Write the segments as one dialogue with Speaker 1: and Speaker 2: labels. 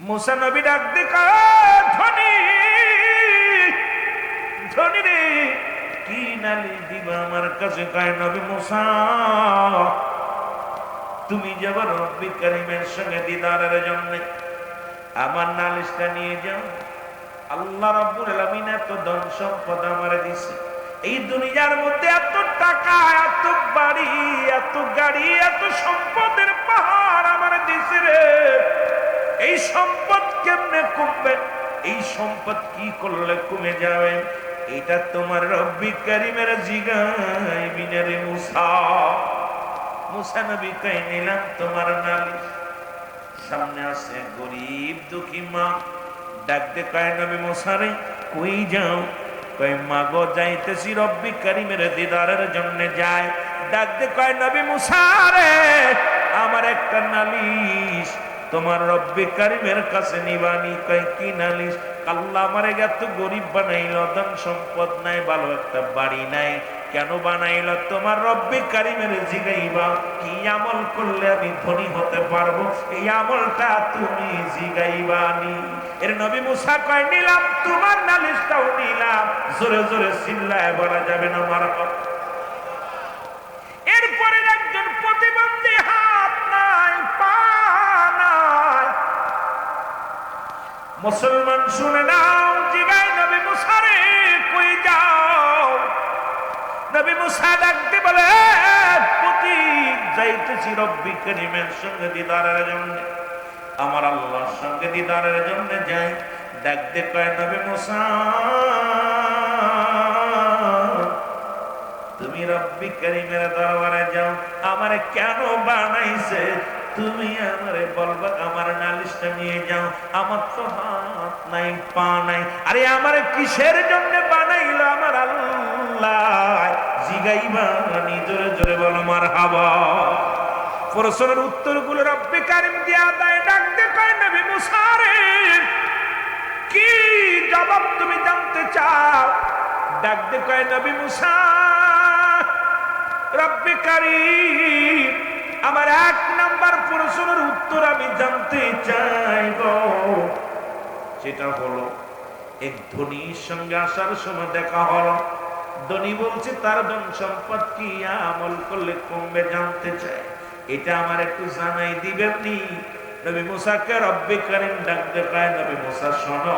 Speaker 1: মুসা নবী ডাক দেখা ধনী ধনী রে, কি নালিশ দিবা আমার কাছে? কয় নবী মুসা, তুমি যাবার রব্বি কারীমের সঙ্গে দিদারের জন্য আমার নালিশটা নিয়ে যাও। আল্লাহ রাব্বুল আলামিন এত ধন সম্পদ আমারে দিছে, এই দুনিয়ার মধ্যে এত টাকা, এত বাড়ি, এত গাড়ি, এত সম্পদের পাহাড় আমারে দিছে রে। এই সম্পদ কেমনে কমবে? এই সম্পদ কি করলে কমে যাবে? এটা তোমার রব্বি কারীমের জিগাইবি না রে মুসা। মুসা নবী কই নিলাম তোমার নালিশ। সামনে আছে গরিব দুঃখী মা, ডাক দে কয় নবী মুসা রে কই যাও? কয় মা গো যাইতেছি রব্বি কারীমের দিদারের জন্য যায়। ডাক দে কয় নবী মুসা রে, আমার একটা নালিশ তোমার রব্বি কারীমের কাছে নিবানি। কয় কি নালিশ? আল্লাহ আমারে এত গরিব বানাইল, ধন সম্পদ নাই, ভালো একটা বাড়ি নাই, কেন বানাইল? তোমার রব্বি কারীমের জিগাইবা কি আমল করলে আমি ধনী হতে পারবো, এই আমলটা তুমি জিগাইবানি। এর নবী মুসা কয় নিলাম তোমার নালিশটাও নিলাম। জোরে জোরে চিল্লায় বলা যাবে না মারহাবা। এরপরে একজন প্রতিবন্ধী, হাত নাই পা নাই, মুসলমান শুনে নাও, জিগাই নবী মুসা রে কই যাও? নবী মুসা ডাকতে বলে প্রতীক যাইতেছি রব্বি কারীমের সঙ্গে দিদারের জন্য, আমার আল্লাহর সঙ্গে দিদারের জন্য যাই। ডাকতে কয় নবী মুসা, তুমি রব্বি কারীমের দরবারে যাও, আমারে কেন বানাইছে তুমি আমারে বলবা, আমার নালিশটা নিয়ে যাও। আমার তো হাত নাই পা নাই, আরে আমারে কিসের জন্য বানাইলো আমার আল্লাহ জিগাইবা নি। জোরে জোরে বলো মারহাবা। প্রশ্নের উত্তরগুলো রব্বি কারীম দিয়া দেয়। ডাকতে কয় নবী মুসা রে কি জবাব তুমি জানতে চাও? ডাকতে কয় নবী মুসা, রব্বি কারীম আমার এক নাম্বার প্রশ্নের উত্তর আমি জানতে চাই গো। সেটা হলো, এক ধনীর সঙ্গে আসার সময় দেখা হলো, ধনী বলছে তার ধন সম্পদ কি আমল করলে কমবে জানতে চায়, এটা আমার একটু জানাই দিবেন নি? নবী মুসাকে রব্বি কারীম ডাকতে কয় নবী মুসা শোনো,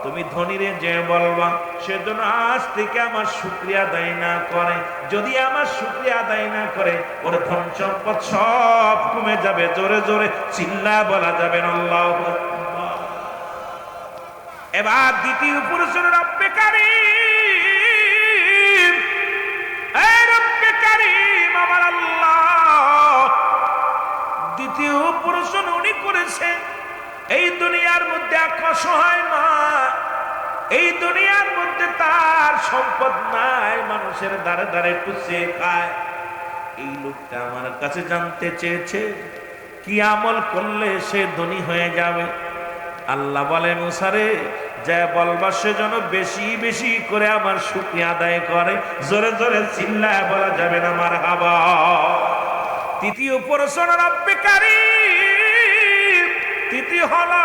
Speaker 1: তুমি ধনীরে যে বলবা সেজন্য আজ থেকে আমার শুকরিয়া আদায় না করে, যদি আমার শুকরিয়া আদায় না করে ওর ধন সম্পদ সব কমে যাবে। জোরে জোরে চিল্লা বলা যাবে না আল্লাহু আকবার। এবার দ্বিতীয় পুরুষের রব্বি কারীম, এই রব্বি কারীম আমার আল্লাহ দ্বিতীয় পুরুষন উনি করেছেন এই দুনিয়ার মধ্যে এক অসহায় মা, এই দুনিয়ার মধ্যে তার সম্পদ নাই, মানুষের দ্বারে দ্বারে টুসে খায়। এই লোকটা আমার কাছে জানতে চেয়েছে কি আমল করলে সে ধনী হয়ে যাবে। আল্লাহ বলে মুসা রে যা বলবা সেজন্য বেশি বেশি করে আমার শুকরিয়া আদায় করে। জোরে জোরে চিল্লায় বলা যাবে না মারহাবা। তৃতীয় প্রশ্ন রব্বি কারীম, তৃতীয় হলো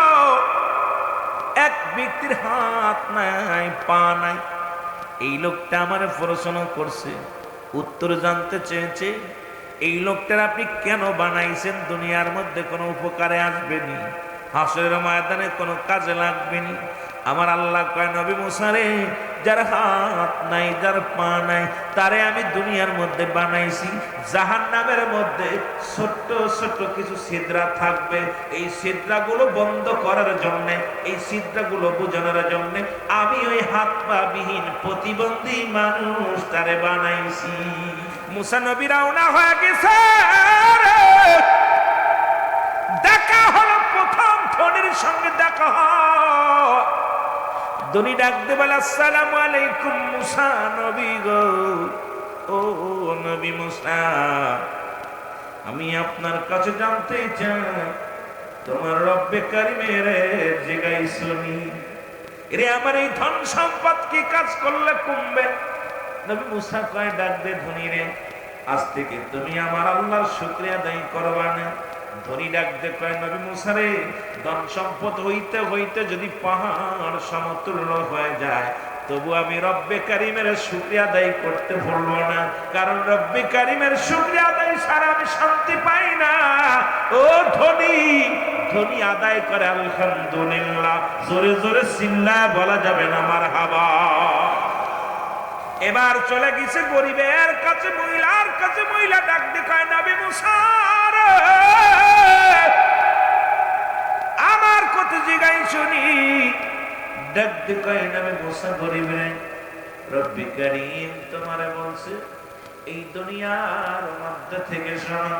Speaker 1: এক ব্যক্তির হাত নাই পা নাই, এই লোকটা আমার প্রশ্ন করছে, উত্তর জানতে চেয়েছে এই লোকটার আপনি কেন বানাইছেন? দুনিয়ার মধ্যে কোনো উপকারে আসবেনি, হাসরের ময়দানে কোনো কাজে লাগবেনি। আমার আল্লাহ কয় নবী মুসা রে যার হাত নাই যার পা নাই তারে আমি দুনিয়ার মধ্যে বানাইছি, জাহান্নামের মধ্যে ছোট্ট ছোট্ট কিছু ছিদ্রা থাকবে, এই ছিদ্রাগুলো বন্ধ করার জন্য, এই ছিদ্রাগুলো বোঝানোর জন্য আমি ওই হাত পা বিহীন প্রতিবন্ধী মানুষ তারে বানাইছি। মুসা নবী রওনা হয়ে গেছে, দেখা হলো প্রথম ধনীর সঙ্গে দেখা হয়। ধনী ডাকতে বলে আসসালামু আলাইকুম মুসা নবী গো, ও নবী মুসা আমি আপনার কাছে জানতে চাই তোমার রব্বে কারীমের জিগাইছনি রে আমার এই ধন সম্পদ কি কাজ করলে কমবে? নবী মুসা কয় ডাক দে ধনী রে, আজ থেকে তুমি আমার আল্লাহর শুকরিয়া আদায় করবা না, ধনী ডাক দিয়ে কয় নবী মুসা রে, ধন সম্পদ হইতে হইতে যদি পাহাড় সমতুল্য হয়ে যায়, তবু আমি রব্বে কারিমের শুকরিয়া আদায় করতে ভুলবো না, কারণ রব্বে কারিমের শুকরিয়া আদায় ছাড়া আমি শান্তি পাই না। ও ধনী, ধনী আদায় করে আলহামদুলিল্লাহ, জোরে জোরে চিল্লায় বলা যাবে না মারহাবা। এবার চলে গেছে গরিবের কাছে, মহিলার কাছে। মহিলা ডাক দিয়ে কয় নবী মুসা রে, আমার কথা জিগাই শুনি। ডাক দিয়ে কয় নবী মুসা গরিবে, রব্বি কারীম তোমারে বলছে এই দুনিয়ার মধ্যে থেকে শোনো,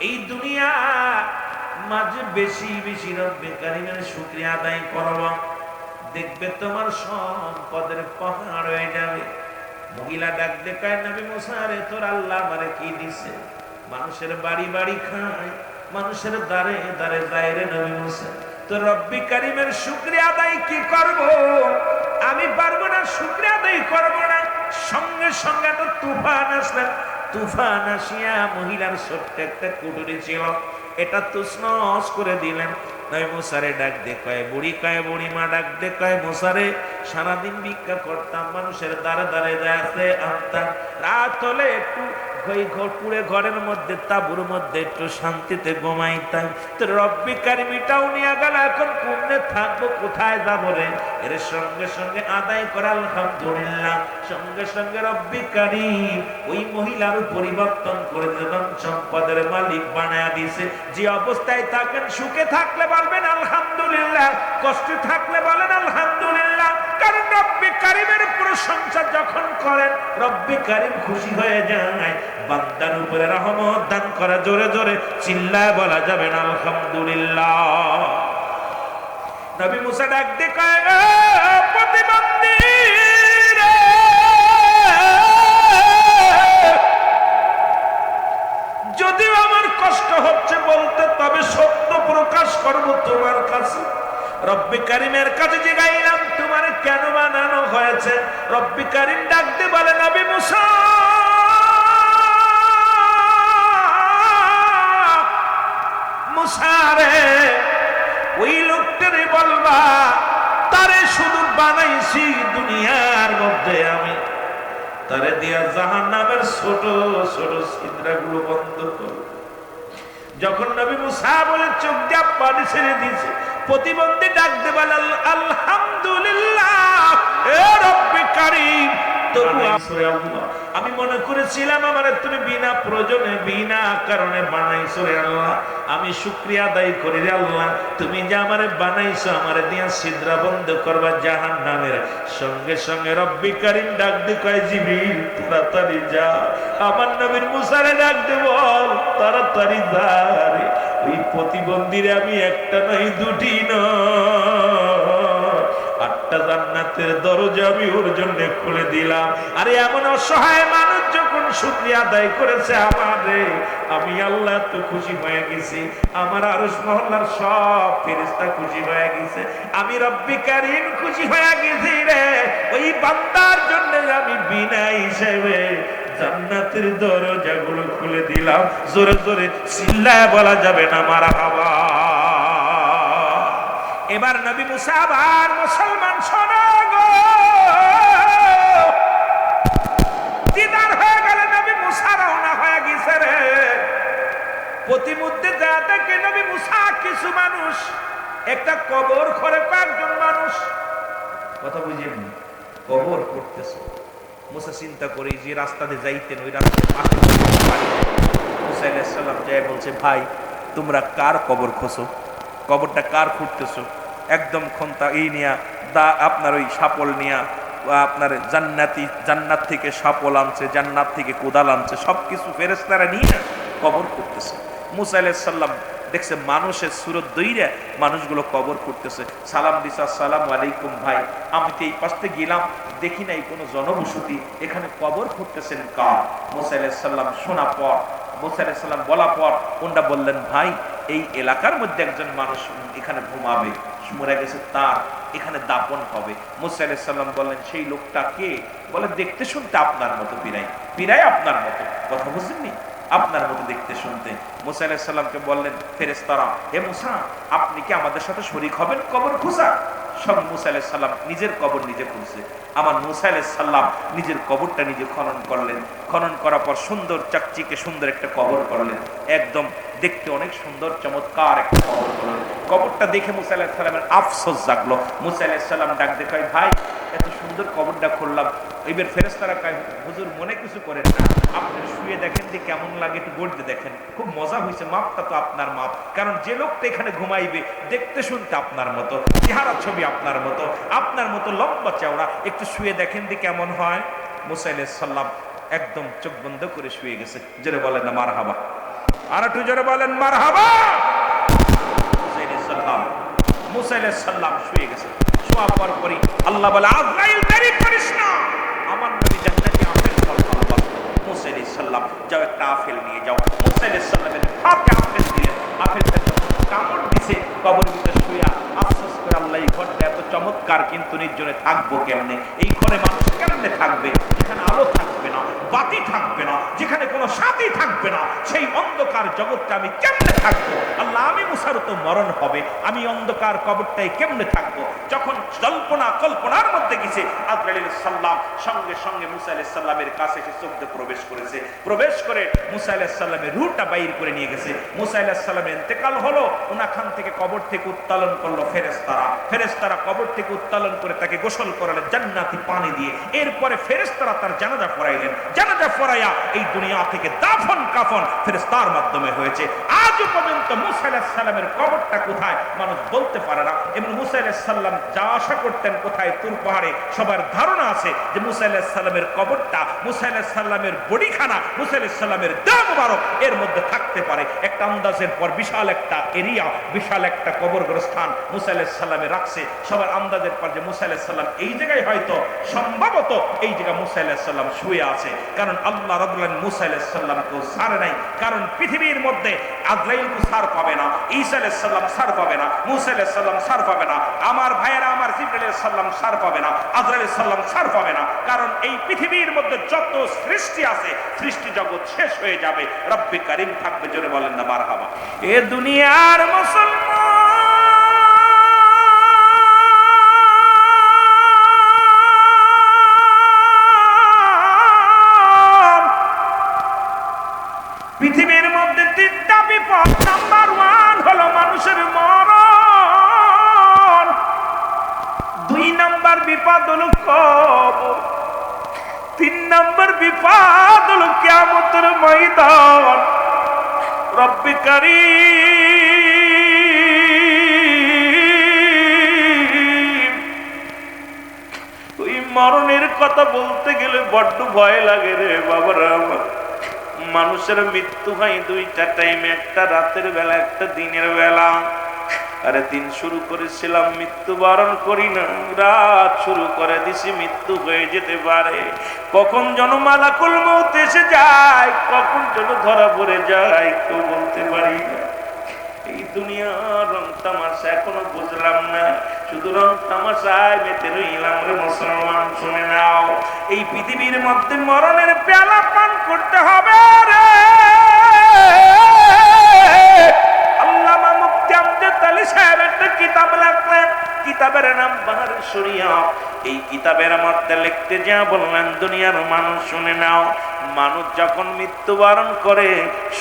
Speaker 1: এই দুনিয়া মাঝে বেশি বেশি রব্বি কারীমের শুকরিয়া আদায় করবা, দেখবে তোমার সম্পদের পাহাড় হয়ে যাবে। মহিলা ডাক দিয়ে কয় নবী মুসা রে, তোর আল্লাহ আমারে কি দিছে? মানুষের বাড়ি বাড়ি খায়, মানুষের দ্বারে দ্বারে যায় রে নবী মুসা, তো রব্বি কারীমের শুকরিয়া আদায় কি করব? আমি পারবো না, শুকরিয়া আদায় করবো না। সঙ্গে সঙ্গে তো তুফান আসলেন। তুফান আসিয়া মহিলার ছোট্ট একটা কুটুরি ছিল, এটা তুসনস করে দিলেন। নবী মুসারে ডাক দিয়ে কয় বুড়ি, কয় বুড়ি মা ডাক দিয়ে কয় মুসারে, সারাদিন ভিক্ষা করতাম, মানুষের দ্বারে দ্বারে যাতে আনতাম, রাত হলে একটু ঘরের মধ্যে তাঁবুর মধ্যে একটু শান্তিতে ঘুমাইতাম। তো রব্বি কারীমটাও নিয়ে গেল, এখন কোনে থাকবো, কোথায় যাবো রে? এর সঙ্গে সঙ্গে আদায় করা আলহামদুলিল্লাহ। সঙ্গে সঙ্গে রব্বি কারীম ওই মহিলার পরিবর্তন করে দেন, সম্পদের মালিক বানায়া দিছে। যে অবস্থায় থাকেন, সুখে থাকলে বলবেন আলহামদুলিল্লাহ, কষ্টে থাকলে বলেন আলহামদুলিল্লাহ। কারণ রব্বি কারীমের প্রশংসা যখন করেন, রব্বি কারীম খুশি হয়ে যায়, বান্দার উপরে রহমত দান করা। জোরে জোরে চিল্লায় বলা যাবে না আলহামদুলিল্লাহ। নবী মুসা ডাক দিয়ে কয় প্রতিবন্ধী রে, যদিও আমার কষ্ট হচ্ছে বলতে, তবে সত্য প্রকাশ করব তোমার কাছে। রব্বি কারীমের কাছে জিগাইলাম তোমার কেন বানানো হয়েছে? রব্বি কারীম ডাক দিয়ে বলে নবী মুসা, মুসা রে, ওই লোকটারে বলবা তারে শুধু বানাইছি দুনিয়ার মধ্যে আমি, তারে দিয়া জাহান্নামের ছোট ছোট ছিদ্রগুলো বন্ধ করব। যখন নবী মুসা বলে চোখ দিয়া পানি ছেড়ে দিয়েছে, প্রতিবন্ধী ডাক দে বলে আলহামদুলিল্লাহ, এ রব্বি কারীম। আমি মনে করেছিলাম আমার তুমি বিনা প্রয়োজনে বিনা কারণে বানাইছো রে আল্লাহ, আমি শুকরিয়া আদায় করি রে আল্লাহ, তুমি যে আমারে বানাইছো, আমারে দিয়া ছিদ্র বন্ধ করবা জাহান্নামের। সঙ্গে সঙ্গে রব্বি কারীম ডাক দিয়ে কয় জিবরিল তাড়াতাড়ি যা, আমার নবীর মুসারে ডাক দে বল তাড়াতাড়ি যা রে, ওই প্রতিবন্ধীরে আমি একটা নয় দুটি নয়, 8টা জান্নাতের দরজা আমি ওর জন্য খুলে দিলাম। আরে এমন অসহায় মানুষ যখন শুকরিয়া আদায় করেছে আমারে, আমি আল্লাহ তো খুশি হয়ে গেছি, আমার আরশ মহল্লার সব ফেরেশতা খুশি হয়ে গেছে, আমি রব্বি কারীম খুশি হয়ে গেছি রে। ওই বান্দার জন্য আমি বিনা হিসেবে জান্নাতের দরজাগুলো খুলে দিলাম। জোরে জোরে চিল্লায় বলা যাবে না মারহাবা। এবার নবী মুসা আবার মুসলমান শোনো গো, দিদার হয়ে গেল, নবী মুসা রওনা হয়ে গেছে রে। প্রতিমধ্যে যা দেখে নবী মুসা কিছু মানুষ একটা কবর ঘরে কয়েকজন মানুষ, কথা বুঝেন, কবর করতেছে। মুসা চিন্তা করে যে রাস্তা দিয়ে যাইতেন, ওই রাস্তায় মুসা আলাইহিস সালাম যায় বলছে, ভাই তোমরা কার কবর খোঁজো, কবরটা কার খুঁড়তেছো? একদম খন্তা এই নিয়া দা আপনার ওই সাপল নিয়া, আপনার জান্নাত থেকে সাপল আনছে, জান্নাত থেকে কোদাল আনছে, সবকিছু ফেরেশতারা নিয়ে কবর করতেছে। মুসা আলাইহিস সালাম দেখছে মানুষের সুরত দইরা মানুষগুলো কবর করতেছে। সালাম দিছে, আসসালামু আলাইকুম ভাই, আমি তো এই পাশে গেলাম, দেখি নাই কোনো জনবসতি, এখানে কবর করতেছেন কার? মুসা আলাইহিস সালাম শোনা পর, মুসা আলাইহিস সালাম বলা পর ওনরা বললেন, ভাই এই এলাকার মধ্যে একজন মানুষ এখানে ঘুমাবে, মরে গেছে, তার এখানে দাপন হবে। মুসা আলাইহিস সালাম বললেন, সেই লোকটা কে? বলে দেখতে শুনতে আপনার মতো, পিরাই আপনার মতো, কথা বুঝলেননি? আপনার মতো দেখতে শুনতে। মুসা আলাইহিস সালামকে বললেন ফেরেশতারা, হে মুসা, আপনি কি আমাদের সাথে শরীক হবেন কবর খোঁজা? সব মুসা আলাইহিস সালাম নিজের কবর নিজে খুঁজছে। আমার মুসা আলাইহিস সালাম নিজের কবরটা নিজে খনন করলেন। খনন করার পর সুন্দর চাকচিকে সুন্দর একটা কবর করলেন, একদম দেখতে অনেক সুন্দর চমৎকার একটা কবর করলেন। কবরটা দেখে মুসা আলাইহিস সালামের আফসোস জাগলো। মুসা আলাইহিস সালাম ডাক দিয়ে কয়, ভাই এত সুন্দর কবরটা খুললাম। এবার ফেরেশতারা কয়, হুজুর মনে কিছু করেন না, আপনি শুয়ে দেখেন যে কেমন লাগে, একটু গড়তে দেখেন, খুব মজা হয়েছে, মাপটা তো আপনার মাপ, কারণ যে লোকটা এখানে ঘুমাইবে দেখতে শুনতে আপনার মতো, চেহারা ছবি আপনার মতো লম্বা চওড়া, একটু শুয়ে দেখেন যে কেমন হয়। মুসা আলাইহিস সালাম একদম চোখ বন্ধ করে শুয়ে গেছে। জোরে বলেন না মারহাবা, আর একটু জোরে বলেন মারহাবা। মুসা আলাইহিস সালাম শুয়ে গেছে। শোয়া পর পরই আল্লাহ বলে, আজরাইল দেরি করিস না, আমার নবী জান্নাতি আপেল ফল খাওয়ার। মুসা আলাইহিস সালাম, যাও একটা আপেল নিয়ে যাও। মুসা আলাইহিস সালামের হাতে আপেল দিলেন। আপেলটা কামড় দিছে, কবরের ভিতরে শুয়া আফসোস করে, আল্লাহ এই ঘরটা এত চমৎকার, কিন্তু নির্জনে থাকবো কেমনে? এই ঘরে মানুষ কেমনে থাকবে যেখানে আলো থাকবে না, বাতি থাকবে না, যেখানে কোনো সাথী থাকবে না? সেই অন্ধকার জগৎটা আমি কেমনে থাকবো? আল্লাহ, আমি মুসার তো মরণ হবে, আমি অন্ধকার কবরটাই কেমনে থাকবো? যখন জল্পনা কল্পনার মধ্যে গেছে, আজরাইল সাল্লাম সঙ্গে সঙ্গে মুসা আলাইহিস সালামের কাছে এসে চোখে প্রবেশ করেছে। প্রবেশ করে মুসা আলাইহিস সালামের রূহটা বাইর করে নিয়ে গেছে। মুসা আলাইহিস সালামের ইন্তেকাল হলো, উনাখান থেকে কবর থেকে উত্তোলন করলো ফেরেশতারা। ফেরেশতারা কবর থেকে উত্তোলন করে তাকে গোসল করালেন জান্নাতি পানি দিয়ে। এরপরে ফেরেশতারা তার জানাজা পড়াইলেন। জানাজা পড়াইয়া এই দুনিয়া থেকে দাফন কাফন ফেরেশতার মাধ্যমে হয়েছে। আজও পর্যন্ত মুসা আলাইহিস সালামের কবরটা কোথায় মানুষ বলতে পারে না। এবং মুসা আলাইহিস সালাম যা আশা করতেন কোথায়, তুর পাহাড়ে, সবার ধারণা আছে যে মুসা আলাইহিস সালামের কবরটা, মুসা আলাইহিস সালামের বডিখানা, মুসা আলাইহিস সালামের দেহ মুবারক এর মধ্যে থাকতে পারে। একটা আন্দাজের পর বিশাল একটা এরিয়া, বিশাল একটা কবরস্থান মুসা আলাইহিস সালামে রাখছে। সবার আন্দাজের পর যে মুসা আলাইহিস সালাম এই জায়গায় হয়তো সম্ভবত এই জায়গায় মুসা আলাইহিস সালাম শুয়ে আছে, কারণ আল্লাহ রাব্বুল আলামিন মুসা আলাইহিস সালামকে ছাড়ে নাই। কারণ পৃথিবীর মধ্যে আজরাইলকে ছাড় পাবে না, ঈসা আলাইহিস সালাম ছাড় পাবে না, মুসা আলাইহিস সালাম ছাড় পাবে না, আমার ভাইয়েরা আমার জিবরাইল আলাইহিস সালাম ছাড় পাবে না, আজরাইল আলাইহিস সালাম ছাড় পাবে না। কারণ এই পৃথিবীর মধ্যে যত সৃষ্টি আছে, সৃষ্টি জগৎ শেষ হয়ে যাবে, রব্বে কারীম থাকবে। জোরে বলেন না মারহাবা। এ দুনিয়ার মুসলমান, পৃথিবীর মধ্যে তিনটা বিপদ। নাম্বার 1 হলো মানুষের মরণ। 2 নাম্বার বিপদ হলো কবর। 3 নাম্বার বিপদ হলো কিয়ামতের ময়দান। রব্বে কারীম, ওই মরণের কথা বলতে গেলে বড্ড ভয় লাগে রে বাবারা আমার। মানুষের মৃত্যু হয় 2টা টাইমে, একটা রাতের বেলা, একটা দিনের বেলা। আরে দিন শুরু করেছিলাম, মৃত্যুবরণ করি না, রাত শুরু করে দিছি, মৃত্যু হয়ে যেতে পারে। কখন যেন মালাকুল মউত এসে যায়, কখন যেন ধরা পড়ে যায়, কেউ বলতে পারি না। এই দুনিয়ার রং তামাশা এখনো বুঝলাম না, শুধু রং তামাশায় মেতে রইলাম রে মুসলমান। শুনে নাও, এই পৃথিবীর মধ্যে মরণের পেয়ালা পান করতে হবে রে। আল্লামা মুফতি আমজাদ আলী সাহেব একটা কিতাব লেখলেন, কিতাবের নাম বাহারে শরিয়ত। এই কিতাবের মধ্যে লিখতে যা বললেন, দুনিয়ার মানুষ শুনে নাও, মানুষ যখন মৃত্যুবরণ করে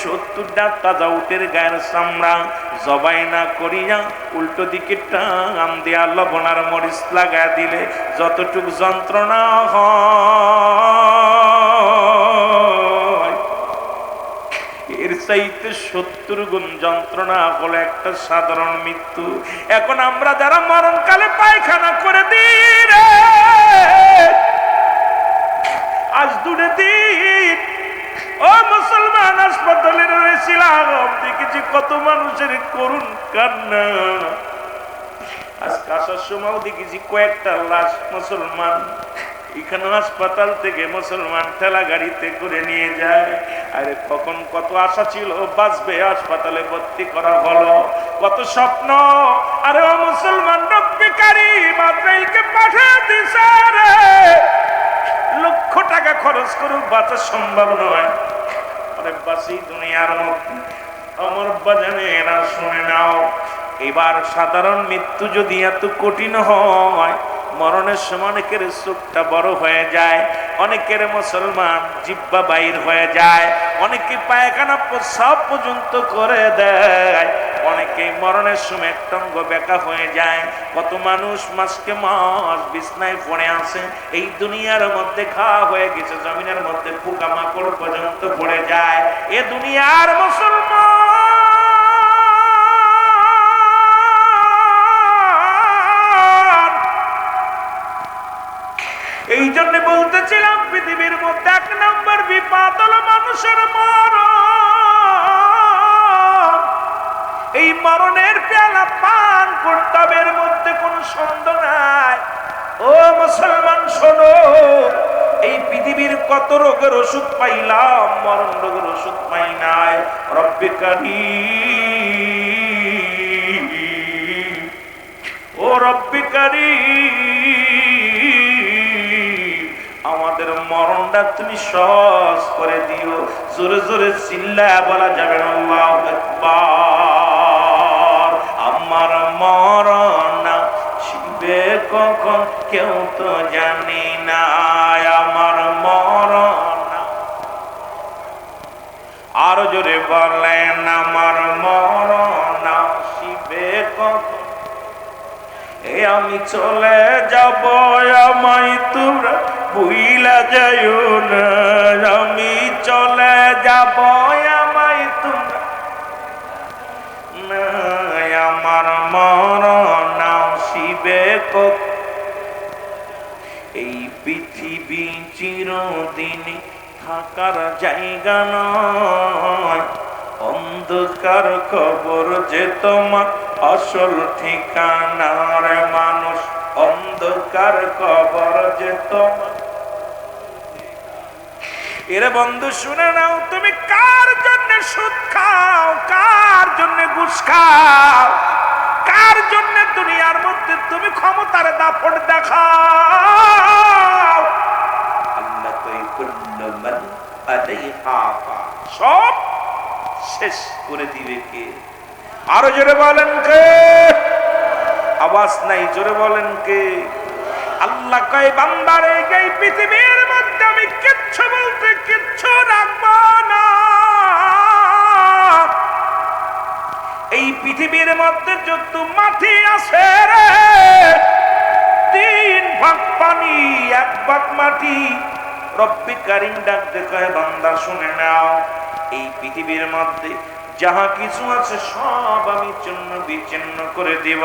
Speaker 1: 70টা তাজা উটের গায়ের চামড়া জবাই না করিয়া উল্টো দিকে টান দিয়া লবণ আর মরিচ লাগা দিলে যতটুকু যন্ত্রণা হয়, এর চাইতে 70 গুণ যন্ত্রণা হলো একটা সাধারণ মৃত্যু। এখন আমরা যারা মরণকালে পায়খানা করে দিই রে, আজ 2 দিন ও মুসলমান হাসপাতালে রয়েছিলাম, দেখেছি কত মানুষের করুণ কান্না। আজকে আসার সময়ও দেখেছি কয়েকটা লাশ মুসলমান এখানে হাসপাতাল থেকে মুসলমান ঠেলা গাড়িতে করে নিয়ে যায়। আরে কখন কত আশা ছিল বাঁচবে, হাসপাতালে ভর্তি করা হলো, কত স্বপ্ন। আরে ও মুসলমান, রব্বে কারীম আজরাইলকে পাঠিয়ে দিছে রে, লক্ষ টাকা খরচ করে বাঁচা সম্ভব নয়। রে বাসি দুনিয়ার মধ্যে। আমার বাজানেরা শুনে নাও, এবার সাধারণ মৃত্যু যদি এত কঠিন হয়, মরণের সময় অনেকের চোখটা বড় হয়ে যায়, অনেকের মুসলমান জিহ্বা বাইর হয়ে যায়, অনেকে পায়খানা প্রস্রাব পর্যন্ত করে দেয়, অনেকে মরণের সময় একটঙ্গ বেকা হয়ে যায়। কত মানুষ মাসকে মাস বিছনায় পড়ে আছে, এই দুনিয়ার মধ্যে খাওয়া হয়ে গেছে, জমিনের মধ্যে পোকামাকড় পর্যন্ত পড়ে যায়। এ দুনিয়ার মুসলমান, এই জন্য বলতেছিলাম পৃথিবীর মধ্যে এক নম্বর বিপদ হলো মানুষের মরণ। এই মরণের পেয়ালা পান করতে হবে, এর মধ্যে কোনো সন্দেহ নাই। ও মুসলমান শোনো, এই পৃথিবীর কত রোগের ওষুধ পাইলাম, মরণ রোগের ওষুধ পাই নাই। রব্বে কারীম, ও রব্বে কারীম, আমাদের মরণটা তুমি সহজ করে দিও। জোরে জোরে চিল্লায়া বলা যাবে না আল্লাহু আকবার। আমার মরণ আসবে কখন কেউ তো জানি না, আমার মরণ। আরো জোরে বলেন, আমার মরণ আসবে কখন। আমি চলে যাব, আমায় তোমরা ভুইলা যাইও না। আমি চলে যাব, আমায় তোমরা না। আমার মরণ আসিবে কখন। এই পৃথিবী চিরদিন থাকার জায়গা নয়, অন্ধকার কবর যে তোমার আসল ঠিকানা। রে মানুষ, অন্ধকার কবর যে তোমার। এরে বন্ধু শুনে নাও, তুমি কার জন্য সুদ খাও, কার জন্য ঘুষ খাও, কার জন্য দুনিয়ার মধ্যে তুমি ক্ষমতার দাপট দেখাও। আল্লাহ কই কুল্লু মান আলাইহা ফান, সব শেষ করে দিবে কে? আরো জোরে বলেন কে? আওয়াজ নাই, জোরে বলেন কে? আল্লাহ কয় বান্দারে, এই পৃথিবীর মধ্যে আমি কিচ্ছু বলতে কিচ্ছু রাখবো না। এই পৃথিবীর মধ্যে যত মাটি আছে রে, 3 ভাগ পানি 1 ভাগ মাটি। রব্বে কারীম ডাক দেখায়, বান্দা শুনে নাও, এই পৃথিবীর মধ্যে যাহা কিছু আছে সব আমি চূর্ণ বিচ্ছিন্ন করে দিব।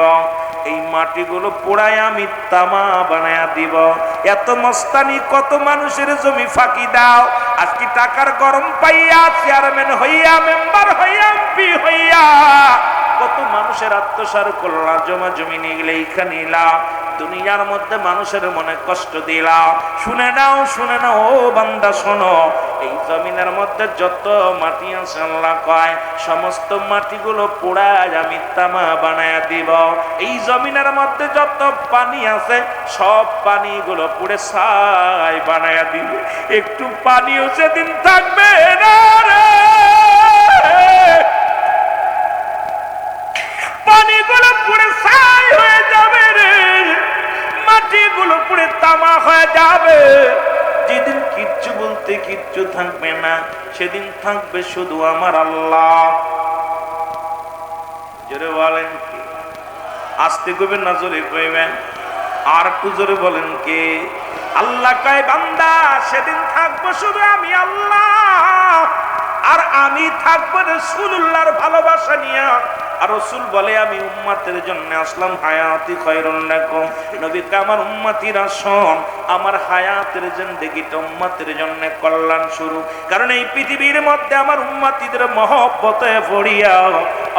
Speaker 1: এই মাটিগুলো পোড়ায় আমি তামা বানায়া দিব। এত মস্তানি, কত মানুষের জমি ফাঁকি দাও। আজকে টাকার গরম পাইয়া চেয়ারম্যান হইয়া, মেম্বার হইয়া, এমপি হইয়া কত মানুষের আত্মসার করলা, জমা জমি নিয়ে গেলে এইখানে নিলাম, দুনিয়ার মধ্যে মানুষের মনে কষ্ট দিলাম। শুনে নাও, শুনে নাও, ও বান্দা শোনো, এই জমিনের মধ্যে যত মাটি আছে আল্লাহ কয় সমস্ত মাটিগুলো পোড়ায় আমি তামা বানায়া দিব। এই জমিনের মধ্যে যত পানি আছে সব পানিগুলো পুড়ে ছাই বানায়া দিব। একটু পানিও সেদিন থাকবে না রে, পানিগুলো পুড়ে ছাই হয়ে যাবে রে, মাটিগুলো পুড়ে তামা হয়ে যাবে। যেদিন কিচ্ছু বলতে কিচ্ছু থাকবে না, সেদিন থাকবে শুধু আমার আল্লাহ। জোরে বলেন কে? আস্তে কইবেন না জোরে কইবেন? আর একটু জোরে বলেন কে? আল্লাহ কয় বান্দা, সেদিন থাকবো শুধু আমি আল্লাহ, আর আমি থাকবো রাসূলুল্লাহর ভালোবাসা নিয়ে। আর রাসূল বলে, আমি উম্মতের জন্য আসলাম, হায়াতি খায়রুল লাকুম। নবী কে আমার উম্মতিরা শোন, আমার হায়াতের জিন্দেগিটা উম্মতের জন্য কল্যাণ শুরু। কারণ এই পৃথিবীর মধ্যে আমার উম্মতিদের মহব্বতে পড়িয়া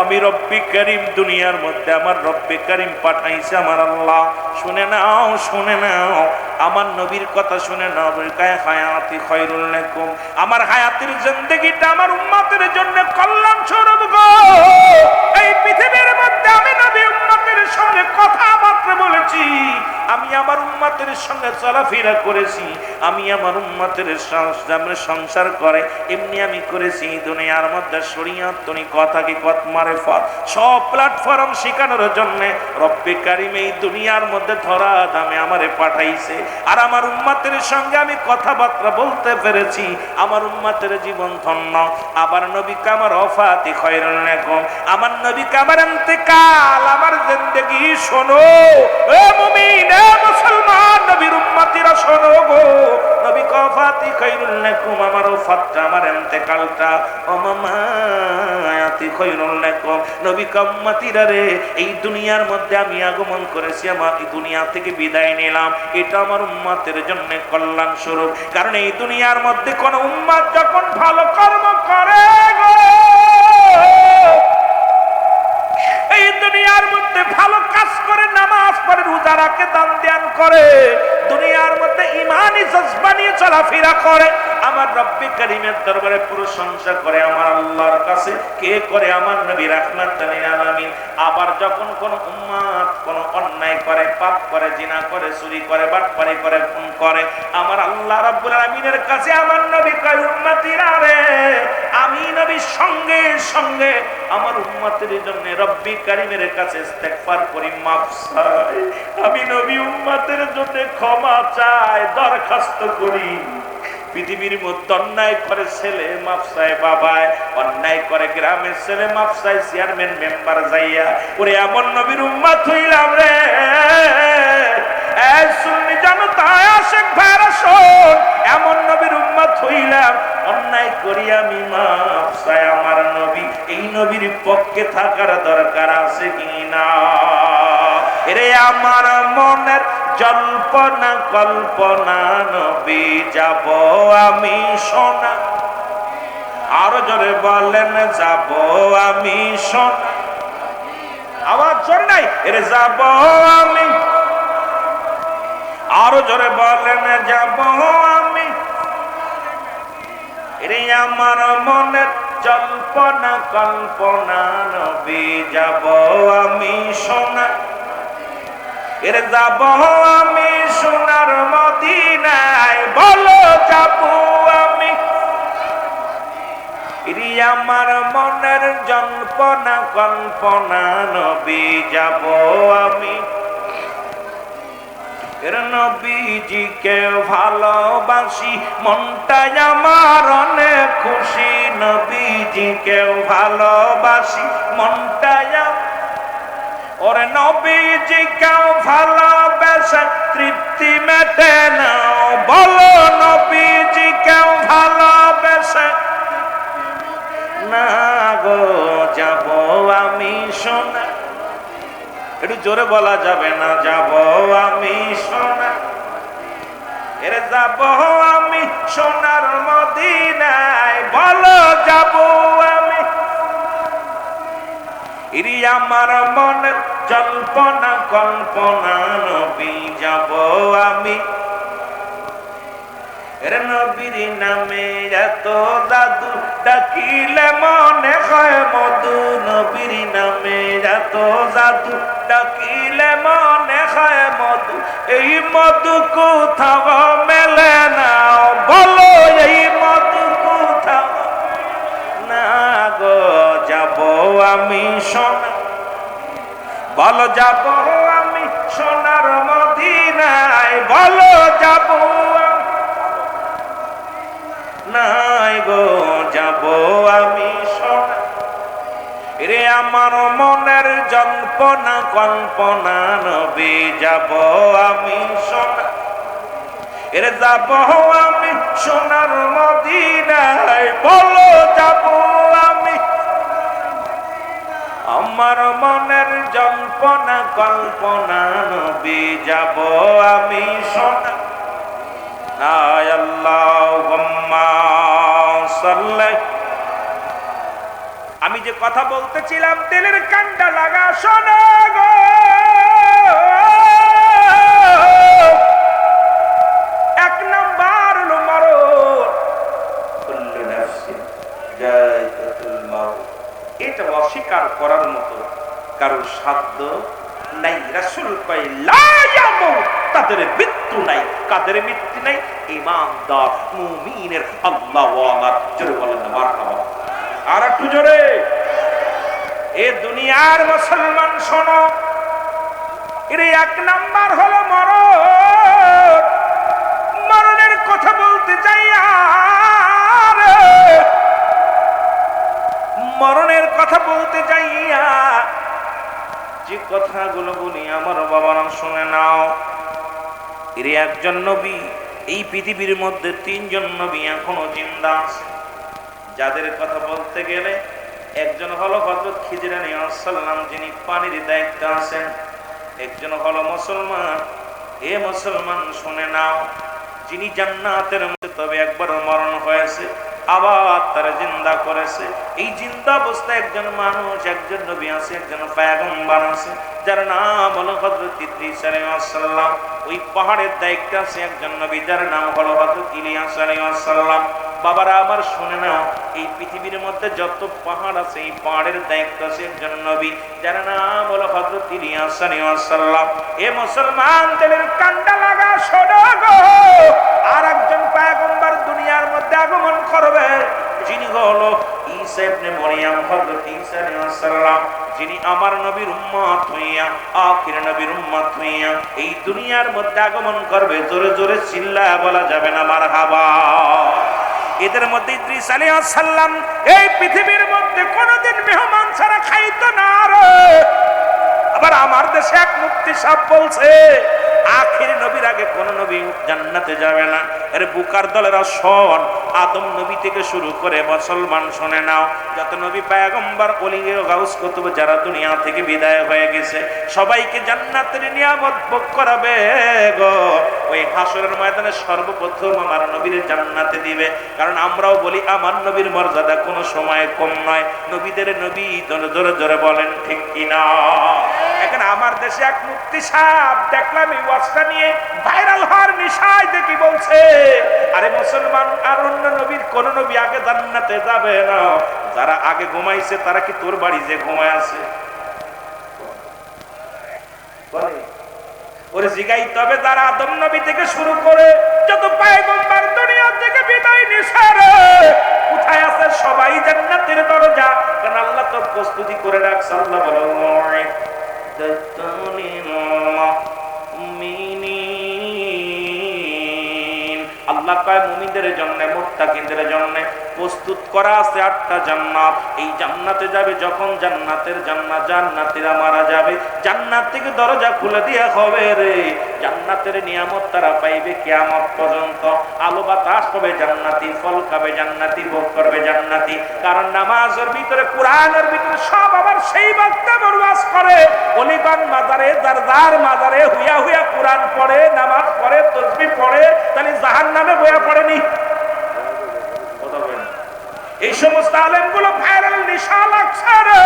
Speaker 1: আমি রব্বে কারীম, দুনিয়ার মধ্যে আমার রব্বে কারীম পাঠাইছে আমার আল্লাহ। শুনে নাও, শুনে নাও, আমার নবীর কথা শুনে নাও। কায় হায়াতি খায়রুল লাকুম, আমার হায়াতের জিন্দেগিটা আমার উম্মতের জন্য কল্যাণ স্বরূপ গো। এই পৃথিবীর মধ্যে আমি নবী উম্মতের সঙ্গে কথা মাত্র বলেছি, আমি আমি আমার উম্মতের সঙ্গে চলাফেরা করেছি, আমি আমার উম্মতের সংসার করে এমনি আমি করেছি। দুনিয়ার মধ্যে শরীয়ত তুমি কথা কি কত মারেফত সব প্ল্যাটফর্ম শেখানোর জন্য রব্বে কারিম এই দুনিয়ার মধ্যে ধরা দামে আমারে পাঠাইছে। আর আমার উম্মতের সঙ্গে আমি কথাবার্তা বলতে পেরেছি, আমার উম্মতের জীবন ধন্য। আবার নবী কামার ওফাতি খায়রুল লাকুম, আমার নবী কামার ইন্তেকাল, আমার জিন্দেগি শোনো এ মুমিন এ মুসলমান, নবীর উম্মতিরা শোনো গো, নবী ওফাতি খায়রুল লাকুম, আমার ওফাতটা আমার ইন্তেকালটা ওমামায়াতি খায়রুল লাকুম, নবী উম্মতিরা রে এই দুনিয়ার মধ্যে আমি আগমন করেছি, আমার এই দুনিয়া থেকে বিদায় নিলাম, এটা আমার উম্মতের জন্য কল্যাণ স্বরূপ। কারণ এই দুনিয়ার মধ্যে কোন উম্মত যখন ভালো কর্ম করে গো, এই দুনিয়ার মধ্যে ভালো কাজ করে, নামাজ পড়ে, রোজা রাখে, দান ধ্যান করে, দুনিয়ার মধ্যে ঈমানি জজবা নিয়ে চলাফেরা করে, আমার রব্বে কারীমের দরবারে প্রশংসা করে, আমার আল্লাহর কাছে কে করে? আমার নবী রাহমাতুল লিল আলামিন। আবার যখন কোন উম্মত কোন অন্যায় করে, পাপ করে, জিনা করে, চুরি করে, বাটপারি করে, খুন করে, আমার আল্লাহ রাব্বুল আলামিনের কাছে আমার নবী কয় উম্মতিরা রে, আমি নবী সঙ্গে সঙ্গে আমার উম্মতের জন্য রব্বে কারীমের কাছে ইস্তেগফার করি, মাফ চাই, আমি নবী উম্মতের জন্য ক্ষমা চাই, দরখাস্ত করি। পৃথিবীর মধ্যে অন্যায় করে ছেলে মাফ চায় বাবায়, অন্যায় করে গ্রামের ছেলে মাফ চায় চেয়ারম্যান মেম্বার যাইয়া, ওরে এমন নবীর উম্মত হইলাম রে। সুন্নি জনতা আশেক ভাইরা শোন, এমন নবীর উম্মত হইলাম, অন্যায় করি আমি মাফ চাই আমার নবী, এই নবীর পক্ষে থাকার দরকার আছে কিনা? এরে আমার মনের জল্পনা কল্পনা, নবী যাব আমি সোনা, আরো জোরে বলেন যাব আমি সোনা, আওয়াজ জোরে নাই, এরে যাব আমি, আরো জোরে বলেন যাব আমি, এরে আমার মনের জল্পনা কল্পনা, নবী যাব আমি সোনা, এর যাব আমি সোনার মদিনায়, বলো যাব আমি, এরি আমার মনের জল্পনা কল্পনা, নবী যাব আমি, এর নবীজিকে ভালোবাসি, মনটাই আমার অনেক খুশি, নবীজিকে ভালোবাসি, মনটাই ওরে নবীজিকে ভালোবাসা তৃপ্তি মেটে না, বলো নবীজিকে ভালোবাসা না গো, যাব আমি সোনা, একটু জোরে বলা যাবে না, যাব আমি সোনা, এর যাব আমি সোনার মদিনায়, বলো যাব আমি, ইরি আমার মনের জল্পনা কল্পনা, নবী যাব আমি, এর নবীর নামে এত জাদু, ডাকিলে মনে হয় মধু, নবীর নামে এত জাদু, ডাকিলে মনে হয় মধু, এই মধু কোথাও মেলে না, বলো এই মধু কোথাও না গো, যাব আমি সোনা, বলো যাব আমি সোনার মদিনায়, বলো যাব নাই গো, যাব আমি সোনা, রে আমার মনের জল্পনা কল্পনা, নবী যাব আমি সোনা, এর যাব আমি সোনার মদিনায়, বলো যাব আমি, আমার মনের জল্পনা কল্পনা, নবী যাব আমি সোনা, আল্লাহুম্মা সাল্লি। আমি যে কথা বলতেছিলাম দিলের কান্ডা লাগা শোনো গো, এক নাম্বার হলো মরণ, কুল্লু নাফসিন যায়িকাতুল মাউত, এটা অস্বীকার করার মতো কারোর সাধ্য নাই। রাসূল কয় লা ইয়ামুত তাদের মৃত্যু নাই। কাদের মৃত্যু নাই? ঈমানদার মুমিনের আল্লাহওয়ালা। জোরে বলেন না মারহাবা। আর একটু জোরে। এ দুনিয়ার মুসলমান শোনো, এর এক নাম্বার হলো মরণ। মরণের কথা বলতে চাই, আর মরণের কথা বলতে যাইয়া যে কথাগুলো বলি আমার বাবারা শুনে নাও। এর একজন নবী, এই পৃথিবীর মধ্যে তিনজন নবী এখনো জিন্দা আছে, যাদের কথা বলতে গেলে একজন হলো হযরত খিজির আলাইহিস সালাম, যিনি পানির দায়িত্বে আছেন। একজন হলো মুসলমান। এ মুসলমান শুনে নাও, যিনি জান্নাতের মধ্যে তবে একবার মরণ হয়েছে, আবার তারা জিন্দা করেছে। এই জিন্দা অবস্থায় একজন মানুষ, একজন নবী আছে, একজন পয়গম্বর আছে, যার নাম হলো হযরত ইদ্রিস আলাইহিস সালাম। ওই পাহাড়ের দায়িত্বে আছে একজন নবী, যার নাম হলো হযরত ইলিয়াস আলাইহিস সালাম। বাবারা আমার শুনে নাও, এই পৃথিবীর মধ্যে যত পাহাড় আছে, এই পাহাড়ের দায়িত্ব আছে একজন নবী, যার নাম হলো হযরত ইলিয়াস আলাইহিস সালাম। এ মুসলমান দিলের কান্ডা লাগা শোনো গো, আর একজন পয়গম্বর দুনিয়ার মধ্যে আগমন করবে, যিনি হলো ঈসা ইবনে মরিয়ম, হযরত ঈসা আলাইহিস সালাম, যিনি আমার নবীর উম্মত হইয়া, আখির নবীর উম্মত হইয়া এই দুনিয়ার মধ্যে আগমন করবে। জোরে জোরে চিল্লায়া বলা যাবে না মারহাবা। এদের মধ্যে ইদ্রিস আলাইহিস সালাম এই পৃথিবীর মধ্যে কোনোদিন মেহমান ছাড়া খাইতো না। আবার আমার দেশে এক মুফতি সাহেব বলছে, আখির নবীর আগে কোন নবী জান্নাতে যাবে না। এর বুকার দলেরা শোন, আদম নবী থেকে শুরু করে মুসলমান শুনে নাও, যত নবী পয়গম্বর ওলি গাউস কুতুব যারা দুনিয়া থেকে বিদায় হয়ে গেছে, সবাইকে জান্নাতের নিয়ামত ভোগ করাবে গো। ওই হাসরের ময়দানে সর্বপ্রথম আমার নবীর জান্নাতে দিবে। কারণ আমরাও বলি আমার নবীর মর্যাদা কোনো সময় কম নয়। নবীদের নবী, জোরে জোরে জোরে বলেন ঠিক কিনা। এখন আমার দেশে এক মুফতি সাহেব দেখলাম এই ওয়াজটা নিয়ে ভাইরাল হওয়ার নিশায় দেখি বলছে, আরে মুসলমান আর অন্য নবীর কোন নবী আগে জান্নাতে যাবে না। যারা আগে ঘুমাইছে তারা কি তোর বাড়ি যে ঘুমায় আছে? ওরে জিগাই তবে যারা আদম নবী থেকে শুরু করে যত পয়গম্বর দুনিয়া থেকে বিদায় নিছে রে, কোথায় আছে? সবাই জান্নাতের দরজা। কারণ আল্লাহ তো প্রস্তুতি করে রাখছে। আল্লাহ বলে আল্লাহ কয় মুমিনদের জন্য, মুত্তাকিনদের জন্য প্রস্তুত করা আছে 8টা জান্নাত। এই জান্নাতে যাবে যখন জান্নাতীরা মারা যাবে, জান্নাত থেকে দরজা খুলে দেয়া হবে রে। জান্নাতের নিয়ামত তারা পাইবে কিয়ামত পর্যন্ত। আলো বাতাস পাবে জান্নাতি, ফল খাবে জান্নাতি, ভোগ করবে জান্নাতি। কারণ নামাজের ভিতরে, কোরআনের ভিতরে সব আবার সেই বক্তব্য ওয়াজ করে। ওলিগণ মাজারে, যার মাজারে হুইয়া হুইয়া কোরআন পড়ে, নামাজ পড়ে, তাসবিহ পড়ে, তাহলে জাহান্নামে বয়া পড়েনি? এই সমস্ত আলেমগুলো ভাইরাল নিশা লাগছে রে।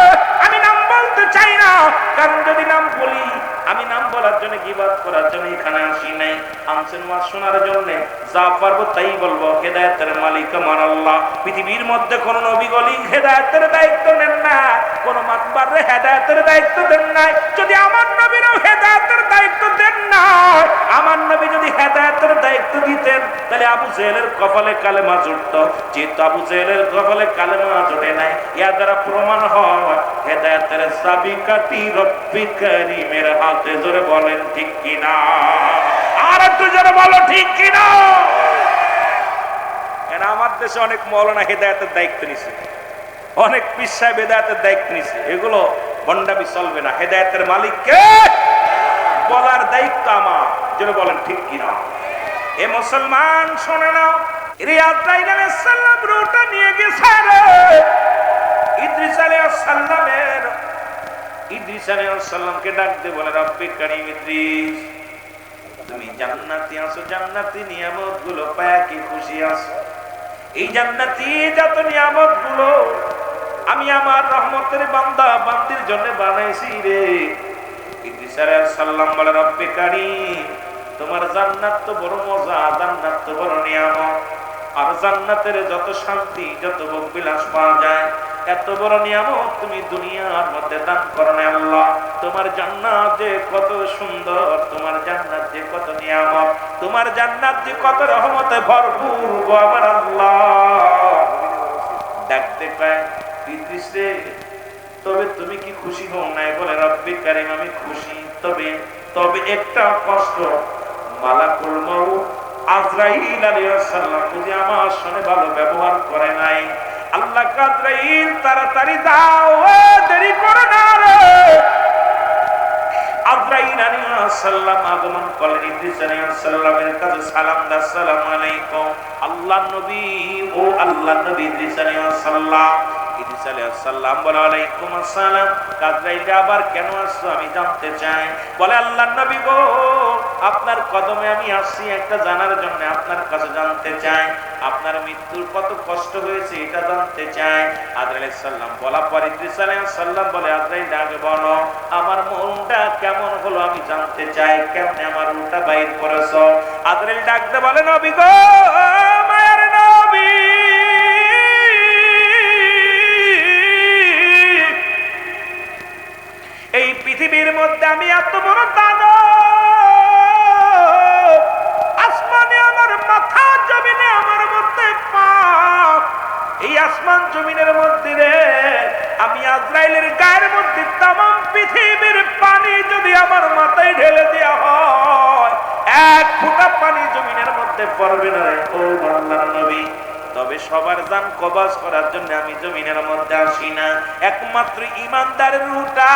Speaker 1: আমি নাম বলতে চাই না, কারণ যদি নাম বলি, আমি নাম বলার জন্য, গীবত করার জন্য এখানে আসি নাই। আনছেন ওয়াজ শোনার জন্য, যা পারবো তাই বলবো। হেদায়েতের মালিক আমার আল্লাহ। পৃথিবীর মধ্যে কোন নবী গলি হেদায়েতের দায়িত্ব নেন না, কোন মাতবারে হেদায়েতের দায়িত্ব দেন নাই। যদি আমার নবীরও হেদায়েতের দায়িত্ব দেন না, আমার নবী যদি হেদায়েতের দায়িত্ব দিতেন, তাহলে আবু জেহেলের কপালে কালেমা জুটতো। যেহেতু আবু জেহেলের কপালে কালেমা জুটে নাই, ইয়া দ্বারা প্রমাণ হয় হেদায়েতের চাবিকাঠি রব্বি কারীমের হাতে। জোরে বলেন ঠিক কিনা। আর একটু জোরে বলো ঠিক কিনা। এরা আমার দেশে অনেক মাওলানা হেদায়েতের দায়িত্ব নিছে, অনেক পীর সাহেব হেদায়েতের দায়িত্ব নিছে। এগুলো ভণ্ডামি চলবে না। হেদায়েতের মালিক কে বলার দায়িত্ব আমার। জোরে বলেন ঠিক কিনা। এ মুসলমান শোনে না, ইদ্রিস আলাইহিস রুটা নিয়ে গেছে রে। ইদ্রিস আলাইহিস সালামকে ডাক দিয়ে বলে, রব্বি কারীম ইদ্রিস, তুমি জান্নাতি আছো, জান্নাতি নিয়ামত গুলো পায়া কি খুশি আছো? এই জান্নাতি যত নিয়ামত গুলো আমি আমার রহমতের বান্দা বান্দির জন্য বানাইছি রে। ইদ্রিস আলাইহিস সালাম বলে, রব্বি কারীম, তোমার জান্নাত তো বড় মজা, জান্নাত তো বড় নিয়ামত। আর জান্নাতের যত শান্তি, যত ভোগ বিলাস পাওয়া যায়, এত বড় নিয়ামত তুমি দুনিয়ার মধ্যে দান করো না আল্লাহ। তোমার জান্নাত যে কত সুন্দর, তোমার জান্নাত যে কত নিয়ামত, তোমার জান্নাত যে কত রহমতে ভরপুর গো আমার আল্লাহ। ডাকতে পায় ইদ্রিস রে, তবে তুমি কি খুশি হও নাই? বলে রব্বি কারীম আমি খুশি, তবে তবে একটা কষ্ট, মালাকুল মউত আজরাইল আলাইহিস সালাম যদি আমার সঙ্গে ভালো ব্যবহার করে নাই। আল্লাহ আজরাইল তাড়াতাড়ি দাও, দেরি করে না রে। আজরাইল আলাইহিস সালাম আগমন করলেন ইদ্রিস আলাইহিস সালামের কাছে, সালাম দা, আসসালামু আলাইকুম। আল্লাহর নবী, ও আল্লাহর নবী ইদ্রিস আলাইহিস সালাম। ইদ্রিস আলাইহিস সালাম বলে ওয়ালাইকুম আসসালাম। আজরাইল আবার কেন আসছো আমি জানতে চাই। বলে আল্লাহর নবী গো, আপনার কদমে আমি আসছি একটা জানার জন্য, আপনার কাছে জানতে চাই আপনার মৃত্যুর কত কষ্ট হয়েছে এটা জানতে চাই। আজরাইল আলাইহিস সালাম বলা পর ইদ্রিস আলাইহিস সালাম বলে আজরাইল আগে বলো আমার মনটা কেমন হলো আমি জানতে চাই, কেমনে আমার রূহটা বাইর করেছো। আজরাইল ডাকতে বলে নবী গো, মায়ের নবী, এই পৃথিবীর মধ্যে আমি এত বড় দানব, আসমানে আমার মাথা, জমিনে আমার মধ্যে পা, এই আসমান জমিনের মধ্যে রে আমি আজরাইলের গায়ের মধ্যে তামাম পৃথিবীর পানি যদি আমার মাথায় ঢেলে দেওয়া হয়, এক ফোঁটা পানি জমিনের মধ্যে পড়বে না রে ও আল্লাহর নবী। তবে সবার জান কবজ করার জন্য আমি জমিনের মধ্যে আসি না, একমাত্র ইমানদারের রূহটা,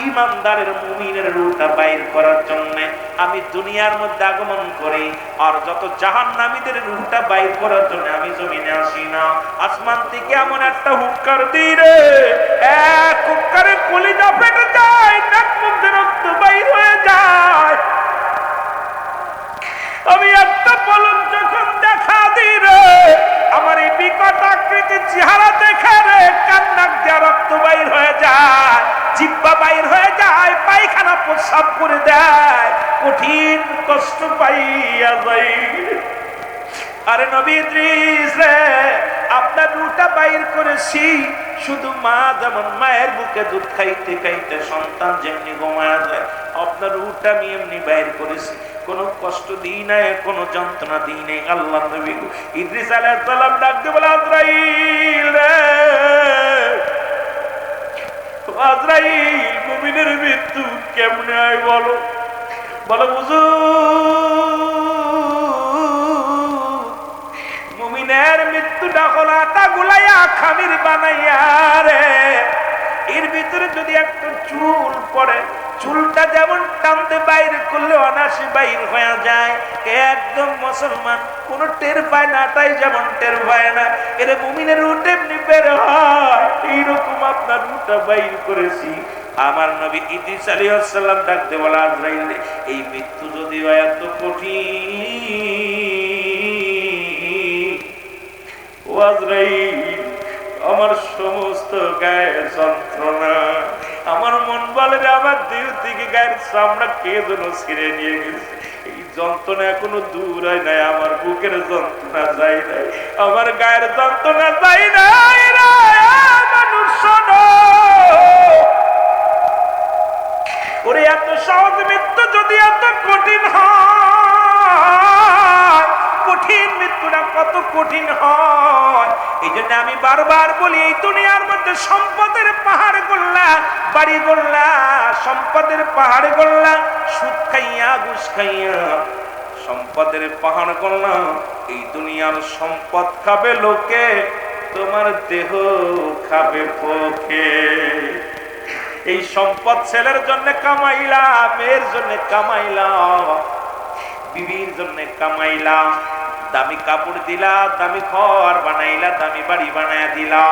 Speaker 1: ইমানদারের মুমিনের রূহটা বাইর করার জন্য আমি দুনিয়ার মধ্যে আগমন করি। আর যত জাহান্নামীদের রূহটা বাইর করার জন্য আমি জমিনে আসি না। আসমান থেকে এমন একটা হুক্কার দিই রে, এক হুক্কারে কলিজা ফেটে যায়, নাক মুখ দিয়ে রক্ত বাইর হয়ে যায়। আমি একটা পলক যখন দেখা দিই রে, আমার এই বিকট আকৃতির চেহারা দেখে রে কান্নাক দিয়ে রক্ত বাইর হয়ে যায়, জিহ্বা বাইর হয়ে যায়, পায়খানা প্রস্রাব করে দেয়, কঠিন কষ্ট পাইয়া যাই। আরে নবী ইদ্রিস রে, আপনার রূহটা বাইর করেছি, শুধু মা যেমন মায়ের বুকে দুধ খাইতে খাইতে সন্তান যেমনি ঘুমায়া যায়, আপনার রূহটা আমি এমনি বাইর করেছি, কোনো কষ্ট দিই নাই, কোনো যন্ত্রণা দিই নাই। আল্লাহ নবী ইদ্রিস আলাইহিস সালাম ডাকতে বলে আজরাইল রে, আজরাইল মুমিনের মৃত্যু কেমনে হয় বলো। বলো হুজুর, মুমিনের মৃত্যুটা হলো আটা গুলাইয়া খামির বানাইয়া রে, এর ভিতরে যদি একটা চুল পড়ে, চুলটা যেমন টানতে বাইরে করলে অনাসি বাইর হয়ে যায়, একদম মুসলমান কোন টের পায় না, তাই যেমন টের পায় না, এর মুমিনের রূহ এমনি বের হয়, এইরকম আপনার রূহটা বাইর করেছি। আমার নবী ইদ্রিস আলাইহিস সালাম ডাকতে বলা আজরাইল এই মৃত্যু যদি হয় এত কঠিন, ও আজরাইল আমার সমস্ত গায়ের যন্ত্রণা, আমার মন বলে আমার দেহ থেকে গায়ের চামড়া কে যেন ছিঁড়ে নিয়ে গেছে, এই যন্ত্রণা এখনো দূর হয় নাই, আমার বুকের যন্ত্রণা যায় নাই, আমার গায়ের যন্ত্রণা যায় নাই। মানুষ শোনো, ওরে এত সহজ মৃত্যু যদি এত কঠিন হয়, কঠিন মৃত্যুটা কত কঠিন হয়। এই জন্য আমি বারবার বলি এই দুনিয়ার মধ্যে সম্পদের পাহাড় গড়লা, বাড়ি গড়লা, সম্পদের পাহাড় গড়লা, সুদ খাইয়া ঘুষ খাইয়া সম্পদের পাহাড় গড়লা, এই দুনিয়ার সম্পদ খাবে লোকে, তোমার দেহ খাবে পোকে। এই সম্পদ ছেলের জন্য কামাইলা, মেয়ের জন্য কামাইলা, বিবির জন্য কামাইলা, দামি কাপড় দিলা, দামি ঘর বানাইলা, দামি বাড়ি বানায় দিলা,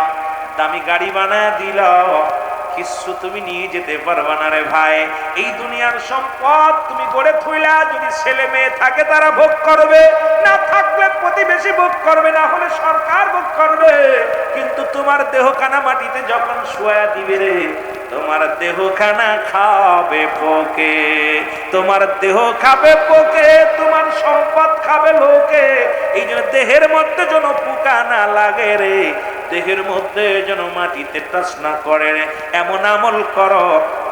Speaker 1: দামি গাড়ি বানায় দিলা, কিছু তুমি নিয়ে যেতে পারবা না রে ভাই। এই দুনিয়ার সম্পদ তুমি গড়ে থইলা, যদি ছেলে মেয়ে থাকে তারা ভোগ করবে, না থাকলে প্রতিবেশী ভোগ করবে, না হলে সরকার ভোগ করবে, কিন্তু তোমার দেহখানা মাটিতে যখন শোয়া দিবে রে, তোমার দেহখানা খাবে পোকে, তোমার দেহ খাবে পোকে, তোমার সম্পদ খাবে লোকে। এই জন্য দেহের মধ্যে যেন পোকা না লাগে রে, দেহের মধ্যে যেন মাটিতে টাচ না করে, এমন আমল করো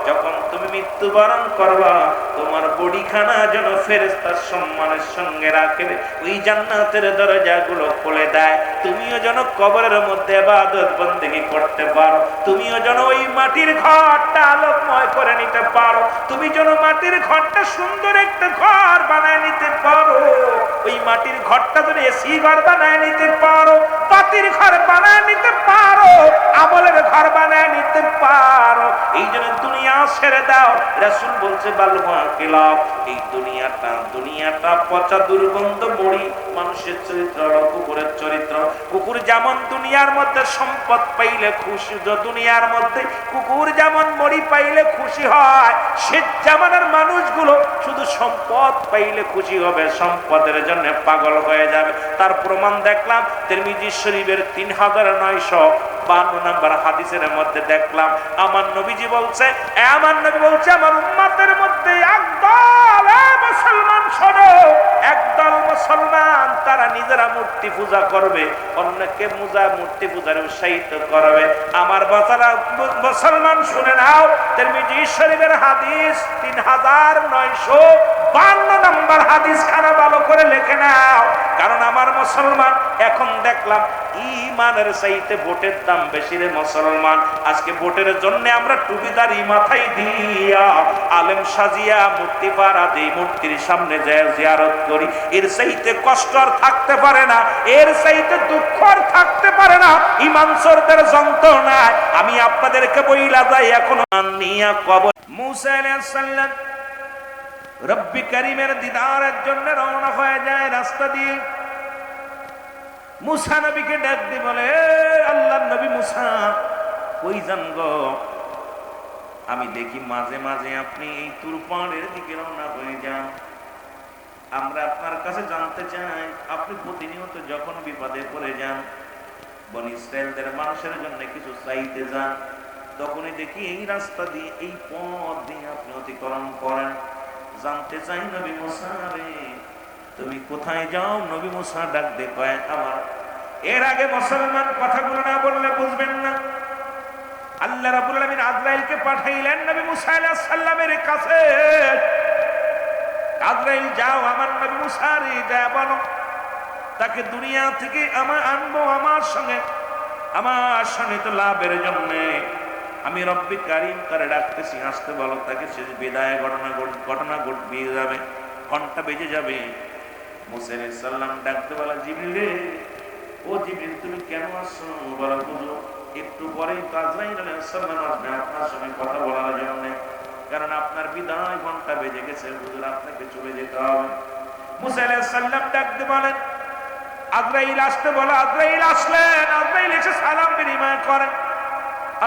Speaker 1: যখন তুমি মৃত্যুবরণ করবা তোমার বডিখানা যেন ফেরেশতার সম্মানের সঙ্গে রাখে, ওই জান্নাতের দরজাগুলো খুলে দেয়। তুমিও যেন কবরের মধ্যে ইবাদত বন্দেগী করতে পারো, তুমিও যেন ওই মাটির ঘরটা আলোকময় করে নিতে পারো, তুমি যেন মাটির ঘরটা সুন্দর একটা ঘর বানায় নিতে পারো, ওই মাটির ঘরটা যদি এসি ঘর বানায় নিতে পারো, পাতির ঘর বানায় নিতে পারো, আমলের ঘর বানায় নিতে পারো। এই জন্য দুনিয়া ছেড়ে দাও। রাসূল বলছে বালমা কিলাব, এই দুনিয়াটা পচা দুর্গন্ধ বড়ি, মানুষের চরিত্র হলো কুকুরের চরিত্র। কুকুর যেমন দুনিয়ার মধ্যে সম্পদ পাইলে খুশি, দুনিয়ার মধ্যে কুকুর যেমন মরি পাইলে খুশি হয়, সে জামানার মানুষগুলো শুধু সম্পদ পাইলে খুশি হবে, সম্পদের জন্য পাগল হয়ে যাবে। তার প্রমাণ দেখলাম তিরমিজি শরীফের 3952 নম্বর হাদিসের মধ্যে দেখলাম আমার নবীজি বলছে, আমার নবী বলছে আমার উম্মতের মধ্যে একদল মুসলমান শোনো, একদল মুসলমান তারা নিজেরা মূর্তি পূজা করবে, অন্যকে মূর্তি পূজার উৎসাহিত করবে। আমার বাচ্চারা মুসলমান শুনে নাও, তিরমিজি শরীফের হাদিস 3952 নম্বর হাদিস খানা ভালো করে লিখে নাও। কারণ আমার মুসলমান এখন দেখলাম ঈমানের চাইতে ভোটের দাম বেশি রে মুসলমান। আজকে ভোটের জন্য আমরা টুপিদারি মাথায় দিয়া আলেম সাজিয়া মূর্তি পাড়া দিই, মূর্তির সামনে যায় জিয়ারত করি, এর চাইতে কষ্ট আর থাকতে পারে না, এর চাইতে দুঃখ আর থাকতে পারে না, ঈমান চোরদের যন্ত্রণায়। আমি আপনাদেরকে বইলা যাই এখন নিয়া কবর মুসা আলাইহিস সালাম রব্বি কারীমের দিদারের জন্য রওনা হয়ে যায় রাস্তা দিয়ে। মুসা নবীকে ডাক দিয়ে বলে, আল্লাহর নবী মুসা কই যান গো? আমি দেখি মাঝে মাঝে আপনি এই তুর পাহাড়ের দিকে রওনা হয়ে যান, আমরা আপনার কাছে জানতে চাই আপনি প্রতিনিয়ত যখন বিপদে পড়ে যান, বনি ইসরায়েলদের মানুষের জন্য কিছু চাইতে যান, তখনই দেখি এই রাস্তা দিয়ে এই পথ দিয়ে আপনি অতিক্রম করেন। জানতে চাই নবী মুসা রে তুমি কোথায় যাও? নবী মুসা ডাক দিয়ে কয় আমার। এর আগে মুসলমান কথাগুলো না বললে বুঝবেন না। আল্লাহ রাব্বুল আলামিন আজরাইলকে পাঠাইলেন নবী মুসা আলাইহিস সালামের কাছে, আজরাইল যাও আমার নবী মুসা রে যা বলো তাকে দুনিয়া থেকে আমার আনবো আমার সঙ্গে তো লাভের জন্য আমি রব্বি কারীম করে ডাকতেছি, আসতে বলো তাকে। সে বিদায় ঘটনা ঘটবে যাবে, ঘন্টা বেজে যাবে। মুসা আলাইহিস সালাম ডাকতে বলা, জিবরিল রে, ও জিবরিল তুমি কেন আসছো? বলা বুঝো একটু পরেই তো আজরাইল আলাইহিস সালাম আসবে আপনার সঙ্গে কথা বলার জন্য, কারণ আপনার বিদায় ঘন্টা বেজে গেছে, হুজুর আপনাকে চলে যেতে হবে। মুসা আলাইহিস সালাম ডাকতে বলেন আজরাইল আসতে বলো। আজরাইল আসলেন, আজরাইল এসে সালাম বিনিময় করেন,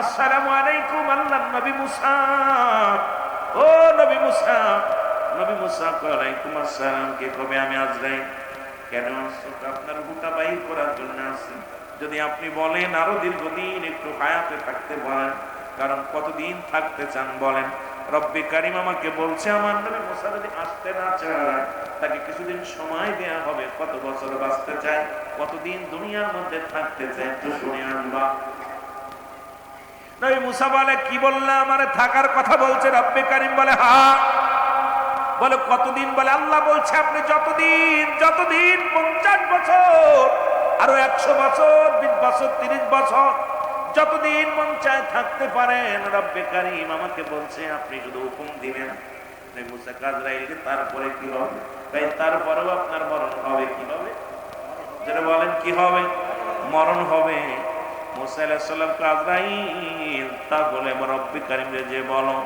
Speaker 1: আসসালামু আলাইকুম আল্লাহর নবী মুসা। ও নবী মুসা। নবী মুসা ওয়ালাইকুম আসসালাম। কে কবে? আমি আজরাইল। কেন আসছো? আপনার বুটা বাইর করার জন্য আসছি। যদি আপনি বলেন আরো দীর্ঘদিন একটু হায়াতে থাকতে বলেন, কারণ কতদিন থাকতে চান বলেন? রব্বি কারীম আমাকে বলছে আমার নবী মুসা যদি আসতে না চায় তাকে কিছুদিন সময় দেয়া হবে, কত বছর বাঁচতে চায়, কতদিন দুনিয়ার মধ্যে থাকতে চায় একটু শুনে আনবা। নবী মুসা বলে কি বললে? আমারে থাকার কথা বলছে রব্বি কারীম। বলে হ্যাঁ। বলে কতদিন? বলে আল্লাহ বলছে আপনি যতদিন 50 বছর, আরো 100 বছর, 20 বছর, 30 বছর, যতদিন মন চায় থাকতে পারেন। রব্বি কারীম আমাকে বলছে আপনি শুধু হুকুম দিবেন। মুসা আজরাইলকে তারপরে কি হবে? তাই তারপরেও আপনার মরণ হবে। কি হবে? যেটা বলেন কি হবে? মরণ হবে। মুসা আলাইহিস সালামকে আজরাইল তা বলে রব্বি কারীম যে বলো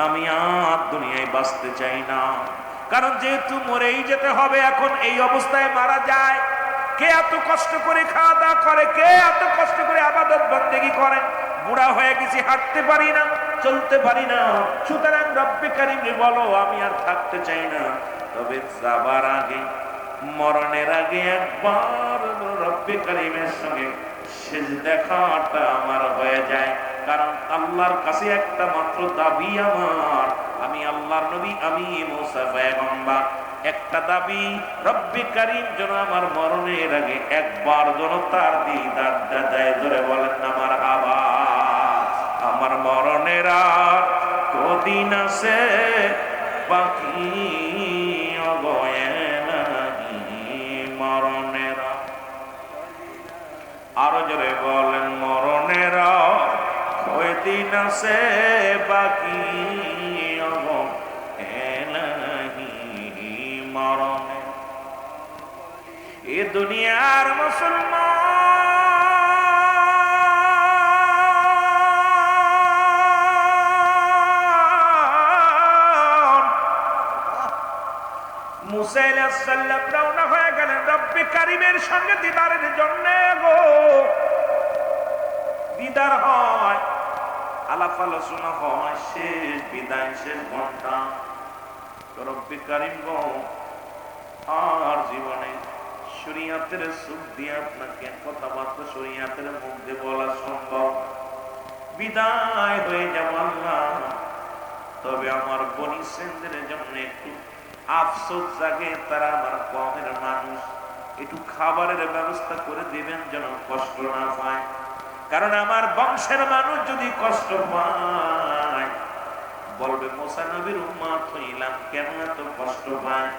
Speaker 1: আমি আর দুনিয়ায় বাঁচতে চাই না, কারণ যেহেতু মরেই যেতে হবে, এখন এই অবস্থায় মারা যায়। কে এত কষ্ট করে খাওয়া দাওয়া করে? কে এত কষ্ট করে ইবাদত বন্দেগী করে? বুড়া হয়ে গেছি, হাঁটতে পারি না, চলতে পারি না। সুতরাং রব্বি কারীম বলো আমি আর থাকতে চাই না, তবে যাবার আগে, মরণের আগে একবার রব্বি কারীমের সঙ্গে শেষ দেখাটা আমার হয়ে যায়। কারণ আল্লাহর কাছে একটা মাত্র দাবি আমার, আমি আল্লাহর নবী, আমি মুসা পয়গম্বর, একটা দাবি, রব্বি কারীম যেন আমার মরণের আগে একবার যেন তার দিদার দেয়। ধরে বলেন না মারহাবা। আমার মরণের আর কদিন আছে বাকি, মরণের আরো জোরে বলেন, মরণের কয়দিন আছে বাকি, মরণে এ দুনিয়ার মুসলমান মুসা আলাইহিস সালাম রওনা হয়ে গেলেন রব্বে কারীমের সঙ্গে দিদারের জন্য। গো দিদার হয়, আলাপ আলোচনা হয়, শেষ বিদায়, শেষ ঘন্টা। রব্বে কারীম গো, আর জীবনে শরীয়তের সুখ দিয়ে আপনাকে কথাবার্তা শরীয়তের মুখ দিয়ে বলা সম্ভব, বিদায় হয়ে যাব আল্লাহ। তবে আমার বনি ইসরাঈলের জন্য একটু আফসোস জাগে, তারা আমার কওমের মানুষ, একটু খাবারের ব্যবস্থা করে দিবেন যেন কষ্ট না পায়। কারণ আমার বংশের মানুষ যদি কষ্ট পায় বলবে মুসা নবীর উম্মত হইলাম, কেন এত কষ্ট পায়,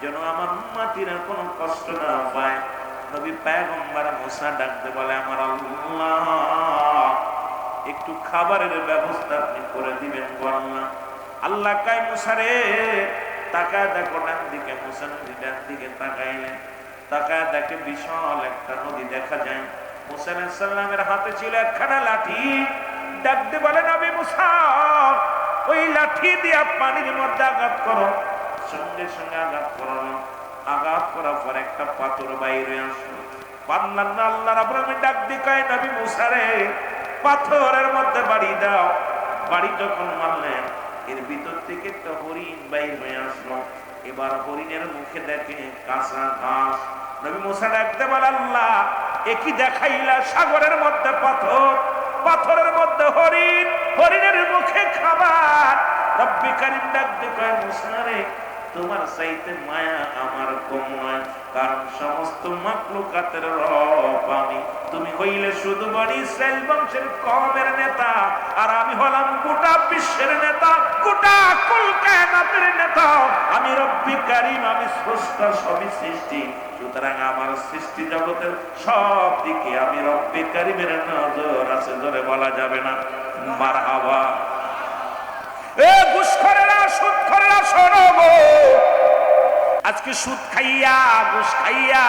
Speaker 1: যেন আমার উম্মতিরা কোনো কষ্ট না পায়। নবী পয়গম্বর মুসা ডাকতে বলে, আমার আল্লাহ একটু খাবারের ব্যবস্থা আপনি করে দিবেন বললাম। আল্লাহ কয় মুসা রে, তাকায় দেখো ডান দিকে। মুসা নবী ডান দিকে তাকাইলেন, তাকায় দেখে বিশাল একটা নদী দেখা যায়। মুসা আলাইহিস সালামের হাতে ছিল একখানা লাঠি। ডাকতে বলে, নবী মুসা ওই লাঠি দিয়ে পানির মধ্যে আঘাত করো। সঙ্গে সঙ্গে আঘাত করানো, আঘাত করার পর একটা পাথর বাইরে আসলো। পারলাম না, আল্লাহ রাব্বুল আলামিন ডাক দিয়ে কয়, নবী মুসা রে পাথরের মধ্যে বাড়ি দাও। বাড়ি যখন মারলেন, এর ভিতর থেকে একটা হরিণ বাইর হয়ে আসলো। এবার হরিণের মুখে দেখে কাঁচা ঘাস। নবী মুসা ডাকতে বলে, আল্লাহ একই দেখাইলা, সাগরের মধ্যে পাথর, পাথরের মধ্যে হরিণ, হরিণের মুখে খাবার। রব্বি কারীম ডাকতে কয়, মুসা রে তোমার চাইতে মায়া আমার কম নয়, কারণ সমস্ত মাখলুকাতের রব আমি। তুমি হইলে শুধু বনি ইসরাইল বংশের কওমের নেতা, আর আমি হলাম গোটা বিশ্বের নেতা, গোটা কুল কায়নাতের নেতা। আমি রব্বি কারীম, আমি স্রষ্টা, সবই সৃষ্টি। সুতরাং আমার সৃষ্টি জগতের সব দিকে আমি রব্বি কারীমের নজর আছে। জোরে বলা যাবে না মারহাবা। এ ঘুষখোরেরা, সুদখোরেরা, শোনো গো, আজকে সুদ খাইয়া, ঘুষ খাইয়া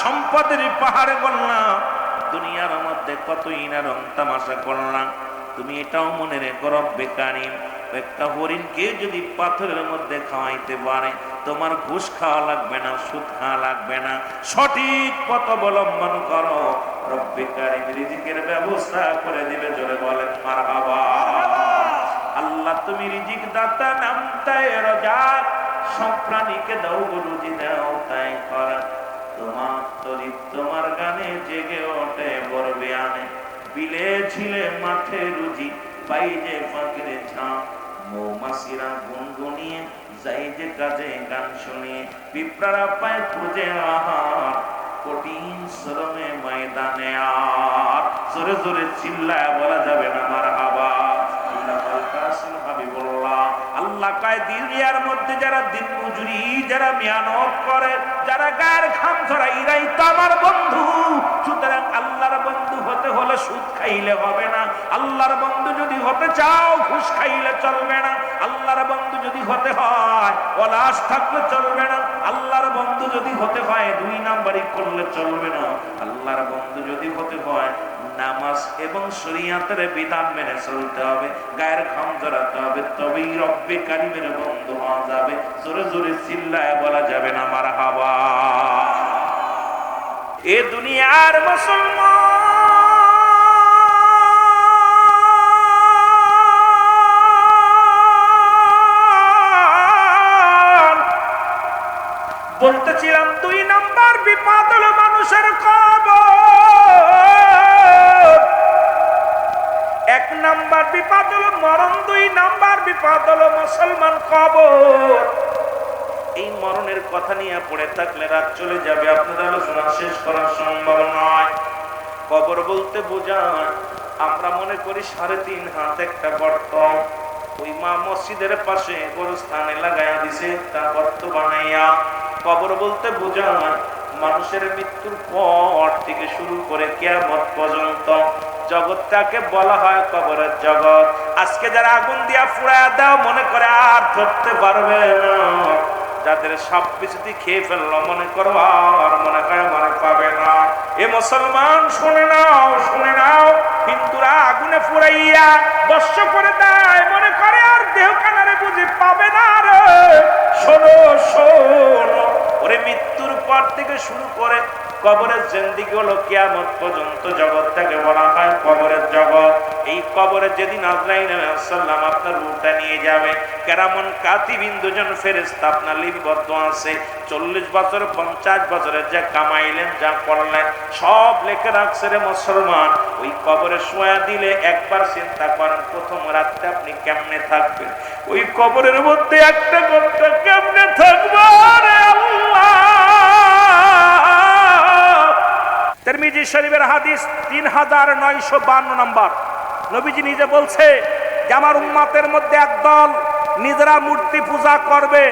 Speaker 1: সম্পদের পাহাড়ে বললাম, দুনিয়ার মধ্যে কতই না রং তামাশা করলাম। তুমি এটাও মনে রেখো, রব্বে কারীম একটা হরিণকে যদি পাথরের মধ্যে খাওয়াইতে পারে, তোমার ঘুষ খাওয়া লাগবে না, সুদ খাওয়া লাগবে না, সঠিক পথ অবলম্বন করো, রব্বে কারীম রিজিকের ব্যবস্থা করে দিবে। জোরে বলেন মারহাবা। আল্লাহ তুমি রিজিক দাতা, নামতায় রাজাক, সব প্রাণীকে দাও রুজি দাও তাই করা। তোমার তরিত তোমার গানে জেগে ওঠে বরবে আনে, বিলে ঝিলে মাঠে রুজি পাই যে ফাঁকিরে ছাপ। মৌমাছিরা গুনগুনিয়ে যাই যে কাজে গান শুনিয়ে, পিঁপড়ারা পায় খুঁজে আহার কঠিন শ্রমে ময়দানে। আর জোরে জোরে চিল্লায় বলা যাবে না মারহাবা। আল্লাহ কয় দুনিয়ার মধ্যে যারা দিন মজুরি, যারা মেহনত করে, যারা গায়ের ঘাম ঝরায়, এরাই তো আমার বন্ধু। সুতরাং আল্লাহর বন্ধু হতে হলে সুদ খাইলে হবে না। আল্লাহর বন্ধু যদি হতে চাও, ঘুষ খাইলে চলবে না। আল্লাহর বন্ধু যদি হতে হয়, ওলাস থাকলে চলবে না। আল্লাহর বন্ধু যদি হতে হয়, দুই নাম্বারই করলে চলবে না। আল্লাহর বন্ধু যদি হতে হয়, নামাজ এবং শরীয়তের বিধান মেনে চলতে হবে, গায়ের ঘাম ঝরাতে হবে, তবেই রব্বে কারীমের বন্ধু হওয়া যাবে। জোরে জোরে চিল্লায় বলা যাবে না মারহাবা। এ দুনিয়ার মুসলমান, বলতেছিলাম 2 নাম্বার বিপদ হলো মানুষের কবর। 1 নাম্বার বিপদ হলো মরণ, 2 নাম্বার বিপদ হলো মুসলমান কবর। এই মরণের কথা নিয়ে পড়ে থাকলে রাত চলে যাবে, আপনার আলোচনা শেষ করা সম্ভব নয়। কবর বলতে বোঝায়, আমরা মনে করি 3.5 হাত একটা গর্ত, ওই মা মসজিদের পাশে গোরস্থানে লাগাইয়া দিছে তা গর্ত বানাইয়া। কবর বলতে বোঝায় মানুষের মৃত্যুর পর থেকে শুরু করে কিয়ামত পর্যন্ত জগৎটাকে বলা হয় কবরের জগৎ। আজকে যারা আগুন দিয়া পুড়ায় দাও মনে করে আর ধরতে পারবে না, যাদের সব কিছুতে খেয়ে ফেললো মনে করো আর মনে করে মনে পাবে না। এ মুসলমান শুনে নাও, শুনে নাও, হিন্দুরা আগুনে পুড়াইয়া দর্শ করে দেয় মনে করে আর দেহ কানারে বুঝি পাবে না রে। শোনো শোনো, ওরে মৃত্যুর পর থেকে শুরু করে কবরের জিন্দেগি হলো কিয়ামত পর্যন্ত জগৎটাকে বলা হয় কবরের জগৎ। এই কবরে যেদিন আজরাইল আলাইহিস সালাম আপনার রূহটা নিয়ে যাবে, কেরামন কাতিবিন দুজন ফেরেশতা আপনার লিপিবদ্ধ আছে। 40 বছর 50 বছরের যা কামাইলেন যা করলেন সব লিখে রাখছে রে মুসলমান। ওই কবরে শোয়া দিলে একবার চিন্তা করেন প্রথম রাতে আপনি কেমনে থাকবেন, ওই কবরের মধ্যে একটা ঘন্টা কেমনে থাকবো রে আল্লাহ। তিরমিজি শরীফের হাদিস 3952 নম্বর। নবীজি নিজে বলছে যে আমার উম্মতের মধ্যে একদল নিজেরা মূর্তি পূজা করবে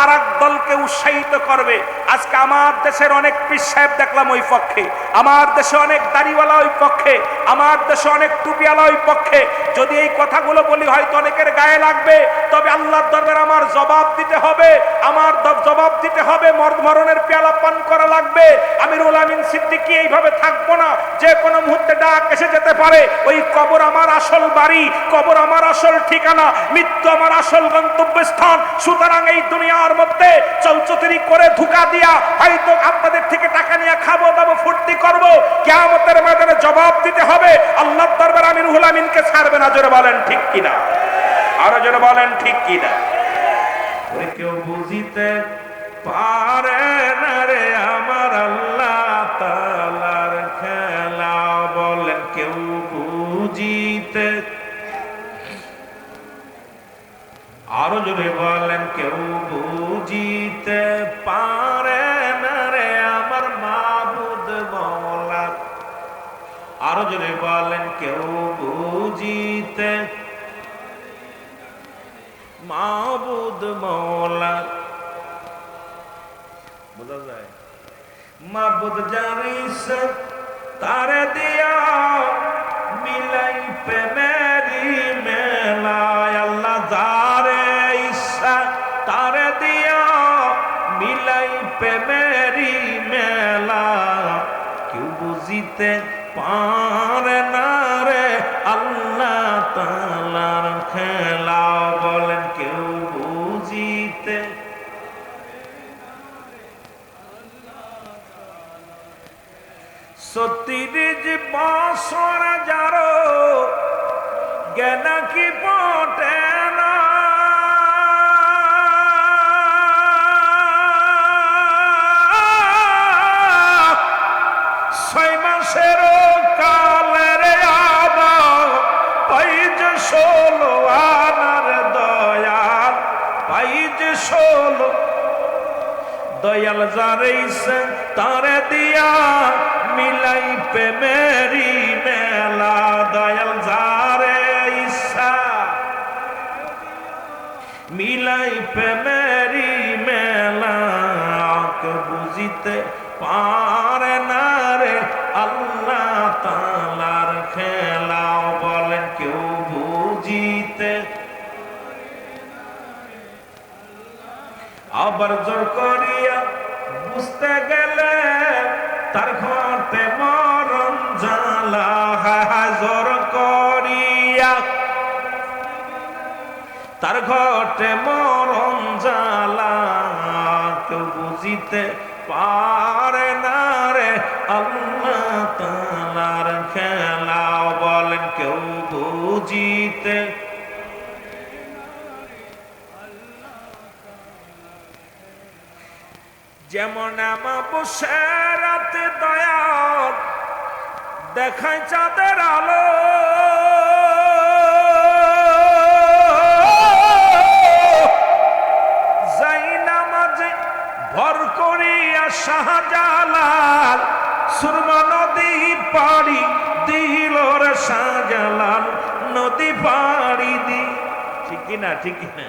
Speaker 1: আর এক দলকে উৎসাহিত করবে। আজকে আমার দেশের অনেক পীর সাহেব দেখলাম ওই পক্ষে, আমার দেশে অনেক দাড়িওয়ালা ওই পক্ষে, আমার দেশে অনেক টুপিওয়ালা ওই পক্ষে। যদি এই কথাগুলো বলি হয়তো অনেকের গায়ে লাগবে, তবে আল্লাহর দরবারে আমার জবাব দিতে হবে, আমার জবাব দিতে হবে, মরণের পেয়ালা পান করা লাগবে। আমিরুল আমিন সিদ্দিকী এইভাবে থাকবো না, যে কোনো মুহূর্তে ডাক এসে যেতে পারে। ওই কবর আমার আসল বাড়ি, কবর আমার আসল ঠিকানা, মৃত্যু আমার আসল গন্তব্যস্থান। সুতরাং এই দুনিয়ার মধ্যে চলচতুরি করে ধোঁকা দিয়া হয়তো আপনাদের থেকে টাকা নিয়ে খাবো দাবো ফুর্তি করবো, কিয়ামতের ময়দানে জবাব দিতে হবে। আল্লাহর দরবারে আমিরুল আমিনকে ছাড়বে না। জোরে বলেন ঠিক কিনা, আরো জোরে বলেন ঠিক কিনা। ওরে কেউ বুঝিতে পারে না রে আমার আল্লাহ তাআলার খেলা, বলেন কেউ বুঝিতে, আরো জোরে বলেন কেউ বুঝিতে পারে না রে আমার মাবুদ মওলা। আরো জোরে বলেন কেউ বুঝিতে মাবুদ মওলা। বোঝা যায় মাবুদ জানিস তারে দিয়া মিলাই প্রেমেরি মেলায়, আল্লাহ যারে ইচ্ছা তারে দিয়া মিলাই প্রেমেরি মেলা। কেউ বুঝিতে পারে না রে আল্লাহ তাআলার খেলা, বলেন কেউ বুঝিতে। সত্তিরিশ বছর যারো জ্ঞান কি পটে না, 6 মাসের কালের আবার পাইজ 16 আনার দয়াল, পাইজ 16 দয়াল যারে তারে দিয়া মিলাই প্রেমেরি মেলা। দয়াল যারে ইচ্ছা মিলাই প্রেমেরি মেলা, বুঝিতে পারে না রে আল্লাহ তাআলার খেলা, বলেন কেউ বুঝিতে। আবার জোর করিয়া বুঝতে গেলে তার ঘটে মরণ জ্বালা, জোর করিয়া তার ঘটে মরণ জ্বালা। কেউ বুঝিতে পারে না রে আল্লাহ তাআলার খেলা, বলেন কেউ বুঝিতে। যেমন আমাবস্যা রাতে দয়াল দেখায় চাঁদের আলো, যাই নামাজে ভর করিয়া শাহজালাল সুরমা নদী পাড়ি দিল রে শাহজালাল নদী পাড়ি দি। ঠিক কিনা, ঠিক কিনা?